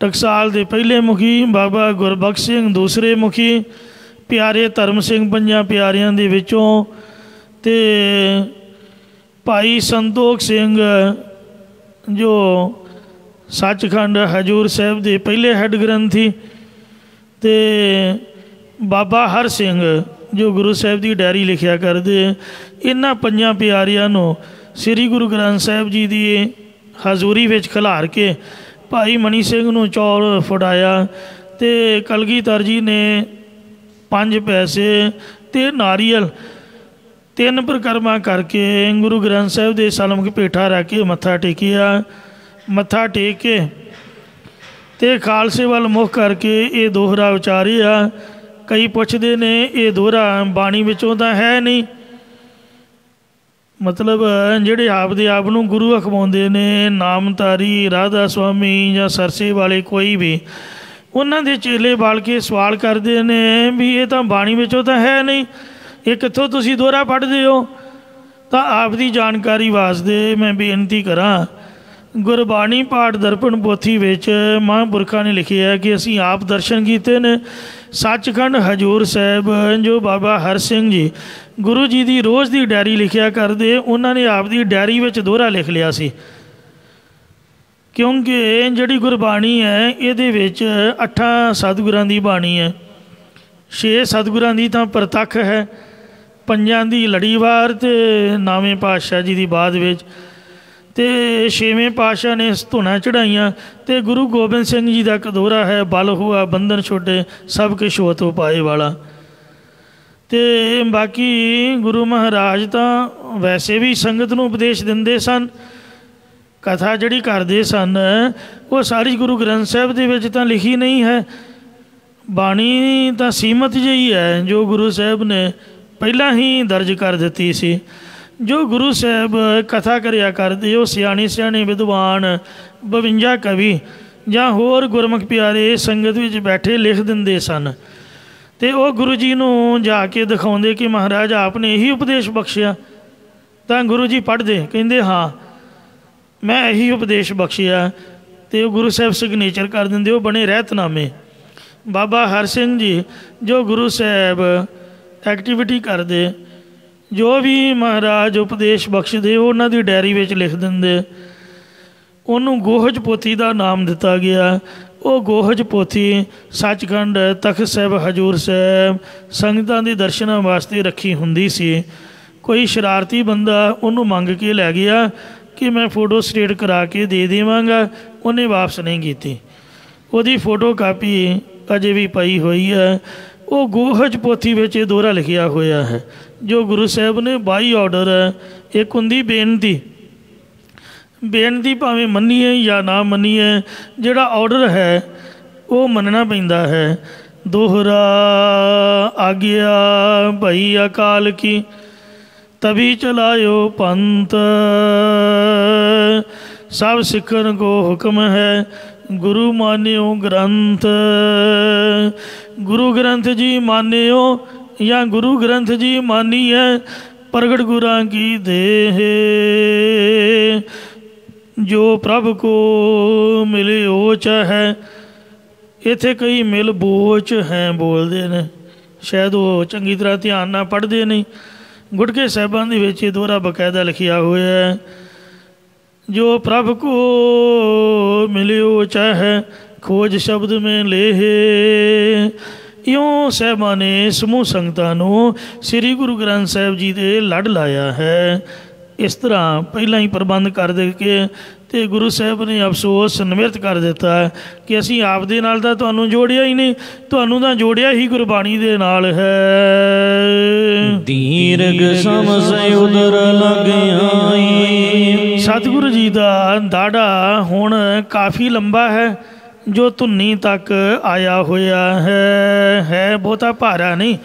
ਟਕਸਾਲ ਦੇ ਪਹਿਲੇ ਮੁਖੀ, ਬਾਬਾ ਗੁਰਬਖਸ਼ ਸਿੰਘ ਦੂਸਰੇ ਮੁਖੀ, ਪਿਆਰੇ ਧਰਮ ਸਿੰਘ ਪੰਜਾਂ ਪਿਆਰਿਆਂ ਦੇ ਵਿੱਚੋਂ, ਅਤੇ ਭਾਈ ਸੰਤੋਖ ਸਿੰਘ ਜੋ ਸੱਚਖੰਡ ਹਜ਼ੂਰ ਸਾਹਿਬ ਦੇ ਪਹਿਲੇ ਹੈੱਡ ਗ੍ਰੰਥੀ, ਅਤੇ ਬਾਬਾ ਹਰ ਸਿੰਘ ਜੋ ਗੁਰੂ ਸਾਹਿਬ ਦੀ ਡਾਇਰੀ ਲਿਖਿਆ ਕਰਦੇ। ਇਹਨਾਂ ਪੰਜਾਂ ਪਿਆਰਿਆਂ ਨੂੰ ਸ੍ਰੀ ਗੁਰੂ ਗ੍ਰੰਥ ਸਾਹਿਬ ਜੀ ਦੀ ਹਜ਼ੂਰੀ ਵਿੱਚ ਖਿਲਾਰ ਕੇ ਭਾਈ ਮਣੀ ਸਿੰਘ ਨੂੰ ਚੌਲ ਫੜਾਇਆ ਅਤੇ ਕਲਗੀਧਰ ਜੀ ਨੇ 5 ਪੈਸੇ ਅਤੇ ਨਾਰੀਅਲ 3 ਪ੍ਰਕਰਮਾ ਕਰਕੇ ਗੁਰੂ ਗ੍ਰੰਥ ਸਾਹਿਬ ਦੇ ਸਲਮਕ ਪੇਠਾ ਰੱਖ ਕੇ ਮੱਥਾ ਟੇਕਿਆ। ਮੱਥਾ ਟੇਕ ਕੇ ਅਤੇ ਖਾਲਸੇ ਵੱਲ ਮੁੱਖ ਕਰਕੇ ਇਹ ਦੋਹਰਾ ਉਚਾਰਿਆ। ਕਈ ਪੁੱਛਦੇ ਨੇ ਇਹ ਦੋਹਰਾ ਬਾਣੀ ਵਿੱਚੋਂ ਤਾਂ ਹੈ ਨਹੀਂ, ਮਤਲਬ ਜਿਹੜੇ ਆਪਦੇ ਆਪ ਨੂੰ ਗੁਰੂ ਅਖਵਾਉਂਦੇ ਨੇ, ਨਾਮਧਾਰੀ, ਰਾਧਾ ਸੁਆਮੀ ਜਾਂ ਸਰਸੇ ਵਾਲੇ ਕੋਈ ਵੀ, ਉਹਨਾਂ ਦੇ ਚੇਲੇ ਬਾਲ ਕੇ ਸਵਾਲ ਕਰਦੇ ਨੇ ਵੀ ਇਹ ਤਾਂ ਬਾਣੀ ਵਿੱਚੋਂ ਤਾਂ ਹੈ ਨਹੀਂ, ਇਹ ਕਿੱਥੋਂ ਤੁਸੀਂ ਦੋਹਰਾ ਪੜ੍ਹਦੇ ਹੋ। ਤਾਂ ਆਪ ਦੀ ਜਾਣਕਾਰੀ ਵਾਸਤੇ ਮੈਂ ਬੇਨਤੀ ਕਰਾਂ, ਗੁਰਬਾਣੀ ਪਾਠ ਦਰਪਣ ਪੋਥੀ ਵਿੱਚ ਮਹਾਂਪੁਰਖਾਂ ਨੇ ਲਿਖਿਆ ਕਿ ਅਸੀਂ ਆਪ ਦਰਸ਼ਨ ਕੀਤੇ ਨੇ। ਸੱਚਖੰਡ ਹਜ਼ੂਰ ਸਾਹਿਬ ਜੋ ਬਾਬਾ ਹਰ ਸਿੰਘ ਜੀ ਗੁਰੂ ਜੀ ਦੀ ਰੋਜ਼ ਦੀ ਡਾਇਰੀ ਲਿਖਿਆ ਕਰਦੇ, ਉਹਨਾਂ ਨੇ ਆਪ ਦੀ ਡਾਇਰੀ ਵਿੱਚ ਦੋਹਰਾ ਲਿਖ ਲਿਆ ਸੀ, ਕਿਉਂਕਿ ਜਿਹੜੀ ਗੁਰਬਾਣੀ ਹੈ ਇਹਦੇ ਵਿੱਚ 8 ਸਤਿਗੁਰਾਂ ਦੀ ਬਾਣੀ ਹੈ। 6 ਸਤਿਗੁਰਾਂ ਦੀ ਤਾਂ ਪ੍ਰਤੱਖ ਹੈ, 5 ਦੀ ਲੜੀਵਾਰ ਅਤੇ 9ਵੇਂ ਪਾਤਸ਼ਾਹ ਜੀ ਦੀ ਬਾਅਦ ਵਿੱਚ, ਅਤੇ 6ਵੇਂ ਪਾਤਸ਼ਾਹ ਨੇ ਧੁਨਾ ਚੜ੍ਹਾਈਆਂ। ਅਤੇ ਗੁਰੂ ਗੋਬਿੰਦ ਸਿੰਘ ਜੀ ਦਾ ਇੱਕ ਦੋਹਰਾ ਹੈ, ਬਲ ਹੁਆ ਬੰਧਨ ਛੋਟੇ ਸਭ ਕੁਛ ਹੋਤ ਉਪਾਏ ਵਾਲਾ। ਅਤੇ ਬਾਕੀ ਗੁਰੂ ਮਹਾਰਾਜ ਤਾਂ ਵੈਸੇ ਵੀ ਸੰਗਤ ਨੂੰ ਉਪਦੇਸ਼ ਦਿੰਦੇ ਸਨ। ਕਥਾ ਜਿਹੜੀ ਕਰਦੇ ਸਨ ਉਹ ਸਾਰੀ ਗੁਰੂ ਗ੍ਰੰਥ ਸਾਹਿਬ ਦੇ ਵਿੱਚ ਤਾਂ ਲਿਖੀ ਨਹੀਂ ਹੈ, ਬਾਣੀ ਤਾਂ ਸੀਮਤ ਜਿਹੀ ਹੈ ਜੋ ਗੁਰੂ ਸਾਹਿਬ ਨੇ ਪਹਿਲਾਂ ਹੀ ਦਰਜ ਕਰ ਦਿੱਤੀ ਸੀ। ਜੋ ਗੁਰੂ ਸਾਹਿਬ ਕਥਾ ਕਰਿਆ ਕਰਦੇ ਉਹ ਸਿਆਣੇ ਸਿਆਣੇ ਵਿਦਵਾਨ 52 ਕਵੀ ਜਾਂ ਹੋਰ ਗੁਰਮੁਖ ਪਿਆਰੇ ਸੰਗਤ ਵਿੱਚ ਬੈਠੇ ਲਿਖ ਦਿੰਦੇ ਸਨ, ਅਤੇ ਉਹ ਗੁਰੂ ਜੀ ਨੂੰ ਜਾ ਕੇ ਦਿਖਾਉਂਦੇ ਕਿ ਮਹਾਰਾਜ ਆਪ ਨੇ ਇਹੀ ਉਪਦੇਸ਼ ਬਖਸ਼ਿਆ। ਤਾਂ ਗੁਰੂ ਜੀ ਪੜ੍ਹਦੇ, ਕਹਿੰਦੇ ਹਾਂ ਮੈਂ ਇਹੀ ਉਪਦੇਸ਼ ਬਖਸ਼ਿਆ, ਅਤੇ ਉਹ ਗੁਰੂ ਸਾਹਿਬ ਸਿਗਨੇਚਰ ਕਰ ਦਿੰਦੇ, ਉਹ ਬਣੇ ਰਹਿਤਨਾਮੇ। ਬਾਬਾ ਹਰ ਸਿੰਘ ਜੀ ਜੋ ਗੁਰੂ ਸਾਹਿਬ ਐਕਟੀਵਿਟੀ ਕਰਦੇ, ਜੋ ਵੀ ਮਹਾਰਾਜ ਉਪਦੇਸ਼ ਬਖਸ਼ਦੇ ਉਹਨਾਂ ਦੀ ਡਾਇਰੀ ਵਿੱਚ ਲਿਖ ਦਿੰਦੇ। ਉਹਨੂੰ ਗੋਹਜ ਪੋਥੀ ਦਾ ਨਾਮ ਦਿੱਤਾ ਗਿਆ। ਉਹ ਗੋਹਜ ਪੋਥੀ ਸੱਚਖੰਡ ਤਖਤ ਸਾਹਿਬ ਹਜ਼ੂਰ ਸਾਹਿਬ ਸੰਗਤਾਂ ਦੇ ਦਰਸ਼ਨਾਂ ਵਾਸਤੇ ਰੱਖੀ ਹੁੰਦੀ ਸੀ। ਕੋਈ ਸ਼ਰਾਰਤੀ ਬੰਦਾ ਉਹਨੂੰ ਮੰਗ ਕੇ ਲੈ ਗਿਆ ਕਿ ਮੈਂ ਫੋਟੋ ਸਟੇਟ ਕਰਾ ਕੇ ਦੇ ਦੇਵਾਂਗਾ, ਉਹਨੇ ਵਾਪਸ ਨਹੀਂ ਕੀਤੀ। ਉਹਦੀ ਫੋਟੋ ਕਾਪੀ ਅਜੇ ਵੀ ਪਈ ਹੋਈ ਹੈ। ਉਹ ਗੋਹਜ ਪੋਥੀ ਵਿੱਚ ਇਹ ਦੋਹਰਾ ਲਿਖਿਆ ਹੋਇਆ ਹੈ ਜੋ ਗੁਰੂ ਸਾਹਿਬ ਨੇ 22 ਆਰਡਰ ਹੈ। ਇੱਕ ਹੁੰਦੀ ਬੇਨਤੀ, ਬੇਨਤੀ ਭਾਵੇਂ ਮੰਨੀਏ ਜਾਂ ਨਾ ਮੰਨੀਏ, ਜਿਹੜਾ ਆਰਡਰ ਹੈ ਉਹ ਮੰਨਣਾ ਪੈਂਦਾ ਹੈ। ਦੋਹਰਾ ਆਗਿਆ ਭਈ ਅਕਾਲ ਕੀ ਤਭੀ ਚਲਾਇਓ ਪੰਥ, ਸਭ ਸਿੱਖਣ ਕੋ ਹੁਕਮ ਹੈ ਗੁਰੂ ਮਾਨਿਓ ਗ੍ਰੰਥ। ਗੁਰੂ ਗ੍ਰੰਥ ਜੀ ਮਾਨਿਓ ਜਾਂ ਗੁਰੂ ਗ੍ਰੰਥ ਜੀ ਮਾਨੀਏ, ਪ੍ਰਗਟ ਗੁਰਾਂ ਕੀ ਦੇਹ ਜੋ ਪ੍ਰਭ ਕੋ ਮਿਲੇ ਓਚ ਹੈ। ਇੱਥੇ ਕਈ ਮਿਲ ਬੋਚ ਹੈ ਬੋਲਦੇ ਨੇ, ਸ਼ਾਇਦ ਉਹ ਚੰਗੀ ਤਰ੍ਹਾਂ ਧਿਆਨ ਨਾਲ ਪੜ੍ਹਦੇ ਨਹੀਂ। ਗੁਟਕੇ ਸਾਹਿਬਾਂ ਦੇ ਵਿੱਚ ਇਹ ਦੋਹਰਾ ਬਕਾਇਦਾ ਲਿਖਿਆ ਹੋਇਆ ਹੈ, ਜੋ ਪ੍ਰਭ ਕੋ ਮਿਲਿਓ ਚਾਹੇ ਖੋਜ ਸ਼ਬਦ ਮੈਂ ਲੇਹ। ਇਉਂ ਸਾਹਿਬਾਂ ਨੇ ਸਮੂਹ ਸੰਗਤਾਂ ਨੂੰ ਸ੍ਰੀ ਗੁਰੂ ਗ੍ਰੰਥ ਸਾਹਿਬ ਜੀ ਦੇ ਲੜ ਲਾਇਆ ਹੈ। ਇਸ ਤਰ੍ਹਾਂ ਪਹਿਲਾਂ ਹੀ ਪ੍ਰਬੰਧ ਕਰ ਦੇ ਕੇ ਅਤੇ ਗੁਰੂ ਸਾਹਿਬ ਨੇ ਅਫਸੋਸ ਨਿਮਰਤ ਕਰ ਦਿੱਤਾ ਕਿ ਅਸੀਂ ਆਪ ਦੇ ਨਾਲ ਤਾਂ ਤੁਹਾਨੂੰ ਜੋੜਿਆ ਹੀ ਨਹੀਂ, ਤੁਹਾਨੂੰ ਤਾਂ ਜੋੜਿਆ ਹੀ ਗੁਰਬਾਣੀ ਦੇ ਨਾਲ ਹੈ। ਦੀਰਘ ਸਮਝ ਉਦਰ ਲਗ ਆਈ। ਸਤਿਗੁਰੂ ਜੀ ਦਾ ਦਾੜਾ ਹੁਣ ਕਾਫੀ ਲੰਬਾ ਹੈ, ਜੋ ਧੁੰਨੀ ਤੱਕ ਆਇਆ ਹੋਇਆ ਹੈ ਬਹੁਤਾ ਭਾਰਾ ਨਹੀਂ,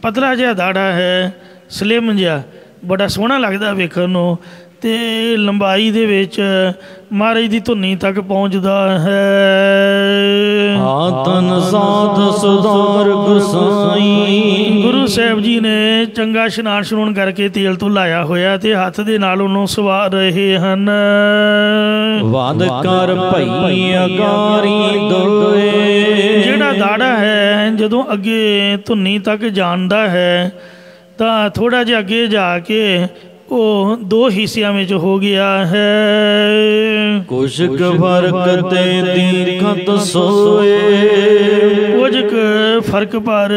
ਪਤਲਾ ਜਿਹਾ ਦਾੜਾ ਹੈ, ਸਲਿਮ ਜਿਹਾ, ਬੜਾ ਸੋਹਣਾ ਲੱਗਦਾ ਵੇਖਣ ਨੂੰ, ਅਤੇ ਲੰਬਾਈ ਦੇ ਵਿੱਚ ਮਹਾਰਾਜ ਦੀ ਧੁੰਨੀ ਤੱਕ ਪਹੁੰਚਦਾ ਹੈ। ਤਨ ਸਾਧ ਸੁਧਾਰ ਗੁਸਾਈ, ਗੁਰੂ ਸਾਹਿਬ ਜੀ ਨੇ ਚੰਗਾ ਇਸ਼ਨਾਨ ਸ਼ਨੂਨ ਕਰਕੇ ਤੇਲ ਤੋਂ ਲਾਇਆ ਹੋਇਆ ਤੇ ਹੱਥ ਦੇ ਨਾਲ ਉਹਨੂੰ ਸਵਾਰ ਰਹੇ ਹਨ। ਵਦ ਕਰ ਭਈ ਅਗਾਰੀ ਦੋਏ, ਜਿਹੜਾ ਦਾੜਾ ਹੈ ਜਦੋਂ ਅੱਗੇ ਧੁੰਨੀ ਤੱਕ ਜਾਣਦਾ ਹੈ ਤਾਂ ਥੋੜ੍ਹਾ ਜਿਹਾ ਅੱਗੇ ਜਾ ਕੇ ਉਹ ਦੋ ਹਿੱਸਿਆਂ ਵਿੱਚ ਹੋ ਗਿਆ ਹੈ। ਕੁਛ ਕੁ ਫਰਕ ਤੇ ਦੀਖਤ ਸੋਏ, ਕੁਝ ਕੁ ਫਰਕ ਪਰ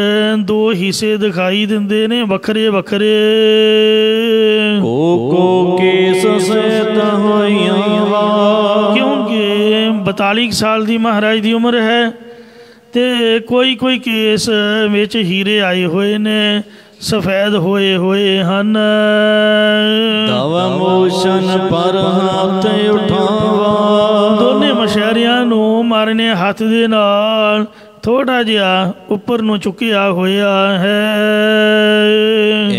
ਦੋ ਹਿੱਸੇ ਦਿਖਾਈ ਦਿੰਦੇ ਨੇ ਵੱਖਰੇ ਵੱਖਰੇ। ਕੋ ਕੇਸ ਸਹਿਤ ਹੋਈਆਂ ਵਾ, ਕਿਉਂਕਿ 42 ਸਾਲ ਦੀ ਮਹਾਰਾਜ ਦੀ ਉਮਰ ਹੈ ਤੇ ਕੋਈ ਕੋਈ ਕੇਸ ਵਿੱਚ ਹੀਰੇ ਆਏ ਹੋਏ ਨੇ, ਸਫੈਦ ਹੋਏ ਹੋਏ ਹਨ। ਤਵ ਮੋਸ਼ਨ ਪਰ ਹੱਥ ਉਠਾਵਾ, ਦੋਨੇ ਮਸ਼ਹਰਿਆਂ ਨੂੰ ਮਾਰਨੇ ਹੱਥ ਦੇ ਨਾਲ ਥੋੜਾ ਜਿਹਾ ਉੱਪਰ ਨੂੰ ਚੁੱਕਿਆ ਹੋਇਆ ਹੈ।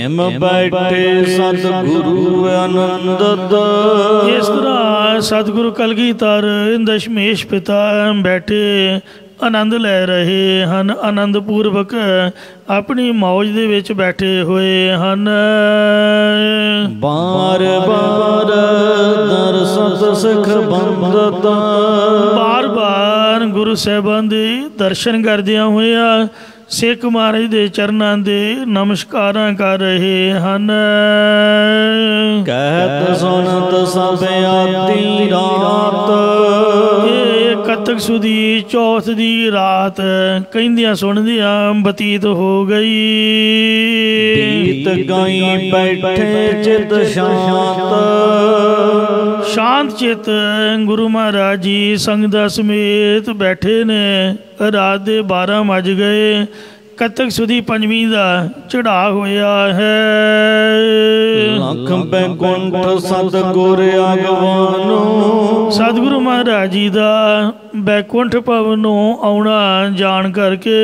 ਇਮ ਬੈਠੇ ਸਤਿਗੁਰੂ ਆਨੰਦ, ਇਸ ਤਰ੍ਹਾਂ ਸਤਿਗੁਰੂ ਕਲਗੀਧਰ ਦਸ਼ਮੇਸ਼ ਪਿਤਾ ਬੈਠੇ ਆਨੰਦ ਲੈ ਰਹੇ ਹਨ, ਆਨੰਦ ਪੂਰਵਕ ਆਪਣੀ ਮੌਜ ਦੇ ਵਿੱਚ ਬੈਠੇ ਹੋਏ ਹਨ। ਬਾਰ ਬਾਰ ਦਰਸਤ ਸਿੱਖ ਬੰਦਤ, ਬਾਰ ਬਾਰ ਗੁਰੂ ਸਾਹਿਬਾਨ ਦੇ ਦਰਸ਼ਨ ਕਰਦਿਆਂ ਹੋਇਆ ਸਿੱਖ ਮਹਾਰਾਜ ਦੇ ਚਰਨਾਂ ਦੇ ਨਮਸਕਾਰਾਂ ਕਰ ਰਹੇ ਹਨ। ਕਹਿਤ ਸੁਨਤ ਸਭ ਆਤੀ ਰਾਤ, ਕੱਤਕ ਸੁਦੀ ਚੌਥ ਦੀ ਰਾਤ ਕਹਿੰਦਿਆਂ ਸੁਣਦਿਆਂ ਬਤੀਤ ਹੋ ਗਈ। ਗੀਤ ਗਾਈ ਬੈਠੇ ਚਿਤ ਸ਼ਾਂਤ, ਸ਼ਾਂਤ ਚਿਤ ਗੁਰੂ ਮਹਾਰਾਜ ਜੀ ਸੰਗਤਾਂ ਸਮੇਤ ਬੈਠੇ ਨੇ। ਰਾਤ ਦੇ 12 ਵੱਜ ਗਏ, ਕੱਤਕ ਸੁਦੀ ਪੰਜਵੀਂ ਦਾ ਚੜ੍ਹਾ ਹੋਇਆ ਹੈ। ਲੱਖ ਬੈਕੁੰਠ ਸਤਿਗੁਰ ਆਗਵਾਨੋ, ਸਤਿਗੁਰੂ ਮਹਾਰਾਜ ਜੀ ਦਾ ਬੈਕੁੰਠ ਭਵਨ ਨੂੰ ਆਉਣਾ ਜਾਣ ਕਰਕੇ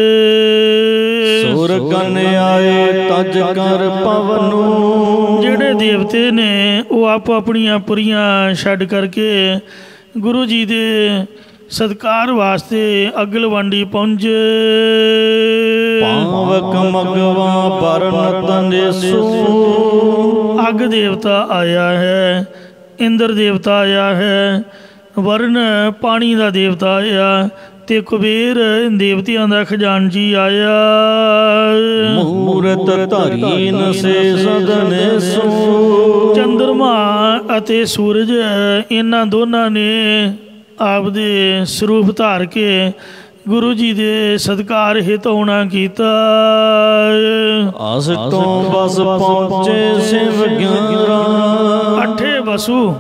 ਸੁਰ ਕਨ ਆਏ ਤਜ ਕਰ ਪਵਨੂ, ਜਿਹੜੇ ਦੇਵਤੇ ਨੇ ਉਹ ਆਪੋ ਆਪਣੀਆਂ ਪੁਰੀਆਂ ਛੱਡ ਕਰਕੇ ਗੁਰੂ ਜੀ ਦੇ ਸਤਿਕਾਰ ਵਾਸਤੇ ਅਗਲਵੰਡੀ ਪਹੁੰਚੇ। ਪਾਵਕ ਮਗਵਾ ਬਰਨ ਤਨੇਸੂ, ਅੱਗ ਦੇਵਤਾ ਆਇਆ ਹੈ, ਇੰਦਰ ਦੇਵਤਾ ਆਇਆ ਹੈ, ਵਰਨ ਪਾਣੀ ਦਾ ਦੇਵਤਾ ਆਇਆ ਤੇ ਕੁਬੇਰ ਦੇਵਤਿਆਂ ਦਾ ਖਜ਼ਾਨਜੀ ਆਇਆ। ਮੂਰਤ ਧਰੀ ਨਸੇ ਸਦਨੇਸੂ, ਚੰਦਰਮਾ ਅਤੇ ਸੂਰਜ ਇਹਨਾਂ ਦੋਨਾਂ ਨੇ ਆਪਦੇ ਸਰੂਪ ਧਾਰ ਕੇ ਗੁਰੂ ਜੀ ਦੇ ਸਤਿਕਾਰ ਹਿਤ ਹੋਣਾ ਕੀਤਾ। ਅਸ ਤੋਂ ਬਸ ਪਹੁੰਚੇ ਸ਼ਿਵ 11, 8 ਵਸੂ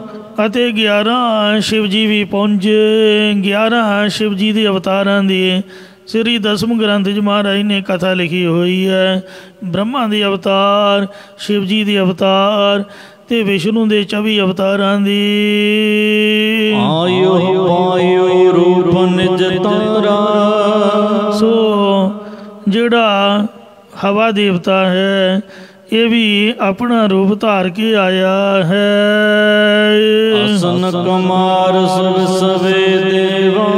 ਅਤੇ 11 ਸ਼ਿਵ ਜੀ ਵੀ ਪਹੁੰਚੇ। 11 ਸ਼ਿਵ ਜੀ ਦੇ ਅਵਤਾਰਾਂ ਦੀ ਸ੍ਰੀ ਦਸਮ ਗ੍ਰੰਥ 'ਚ ਮਹਾਰਾਜ ਨੇ ਕਥਾ ਲਿਖੀ ਹੋਈ ਹੈ। ਬ੍ਰਹਮਾ ਦੇ ਅਵਤਾਰ, ਸ਼ਿਵ ਜੀ ਦੇ ਅਵਤਾਰ ਤੇ ਵਿਸ਼ਨੂੰ ਦੇ 24 ਅਵਤਾਰਾਂ ਦੀ। ਆਇਓ ਪਾਇਓ ਰੂਪ ਨਿਜ ਤਾਰਾ, ਸੋ ਜਿਹੜਾ ਹਵਾ ਦੇਵਤਾ ਹੈ ਇਹ ਵੀ ਆਪਣਾ ਰੂਪ ਧਾਰ ਕੇ ਆਇਆ ਹੈ। ਅਸਨ ਕੁਮਾਰ ਸਭ ਸਵੇ ਦੇਵਾ,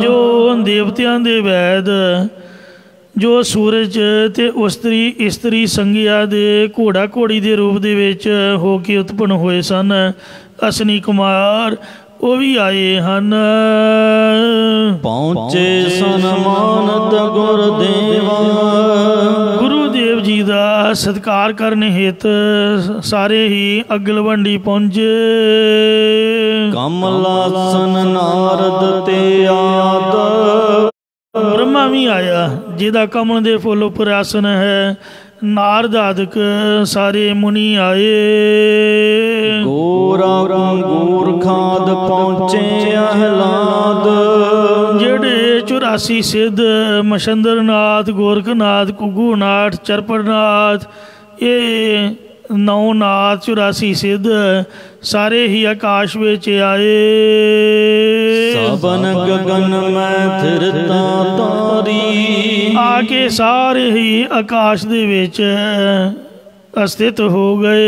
ਜੋ ਦੇਵਤਿਆਂ ਦੇ ਵੈਦ, ਜੋ ਸੂਰਜ ਤੇ ਇਸਤਰੀ ਸੰਗਿਆ ਦੇ ਘੋੜਾ ਘੋੜੀ ਦੇ ਰੂਪ ਦੇ ਵਿੱਚ ਹੋ ਕੇ ਉਤਪੰਨ ਹੋਏ ਸਨ, ਅਸਨੀ ਕੁਮਾਰ ਉਹ ਵੀ ਆਏ ਹਨ। ਪਹੁੰਚੇ ਸਨਮਾਨਤ ਗੁਰਦੇਵਾ, ਗੁਰੂ ਦੇਵ ਜੀ ਦਾ ਸਤਿਕਾਰ ਕਰਨ ਹਿਤ ਸਾਰੇ ਹੀ ਅਗਲਵੰਡੀ ਪਹੁੰਚੇ। ਕਮਲਾਸਨ ਨਾਰਦ ਤੇ ਆਦ, ਬ੍ਰਹਮਾ ਵੀ ਆਇਆ ਜਿਹਦਾ ਕਮਲ ਦੇ ਫੁੱਲ ਉੱਪਰ ਆਸਨ ਹੈ। ਨਾਰਦ ਆਦਿਕ ਸਾਰੇ ਮੁਨੀ ਆਏ। ਗੋਰਾ ਗੂਰ ਖਾਦ ਪਹੁੰਚੇ ਅਹਲਾਦ, ਜਿਹੜੇ 84 ਸਿੱਧ ਮਛੰਦਰਨਾਥ, ਗੋਰਖਨਾਥ, ਘੁੱਗੂਨਾਥ, ਚਰਪੜਨਾਥ ਇਹ नौ नाथ 84 सिद्ध सारे ही आकाश विच आए। सावन गगन में थिरता तारी, आके सारे ही आकाश दे विच अस्तित हो गए।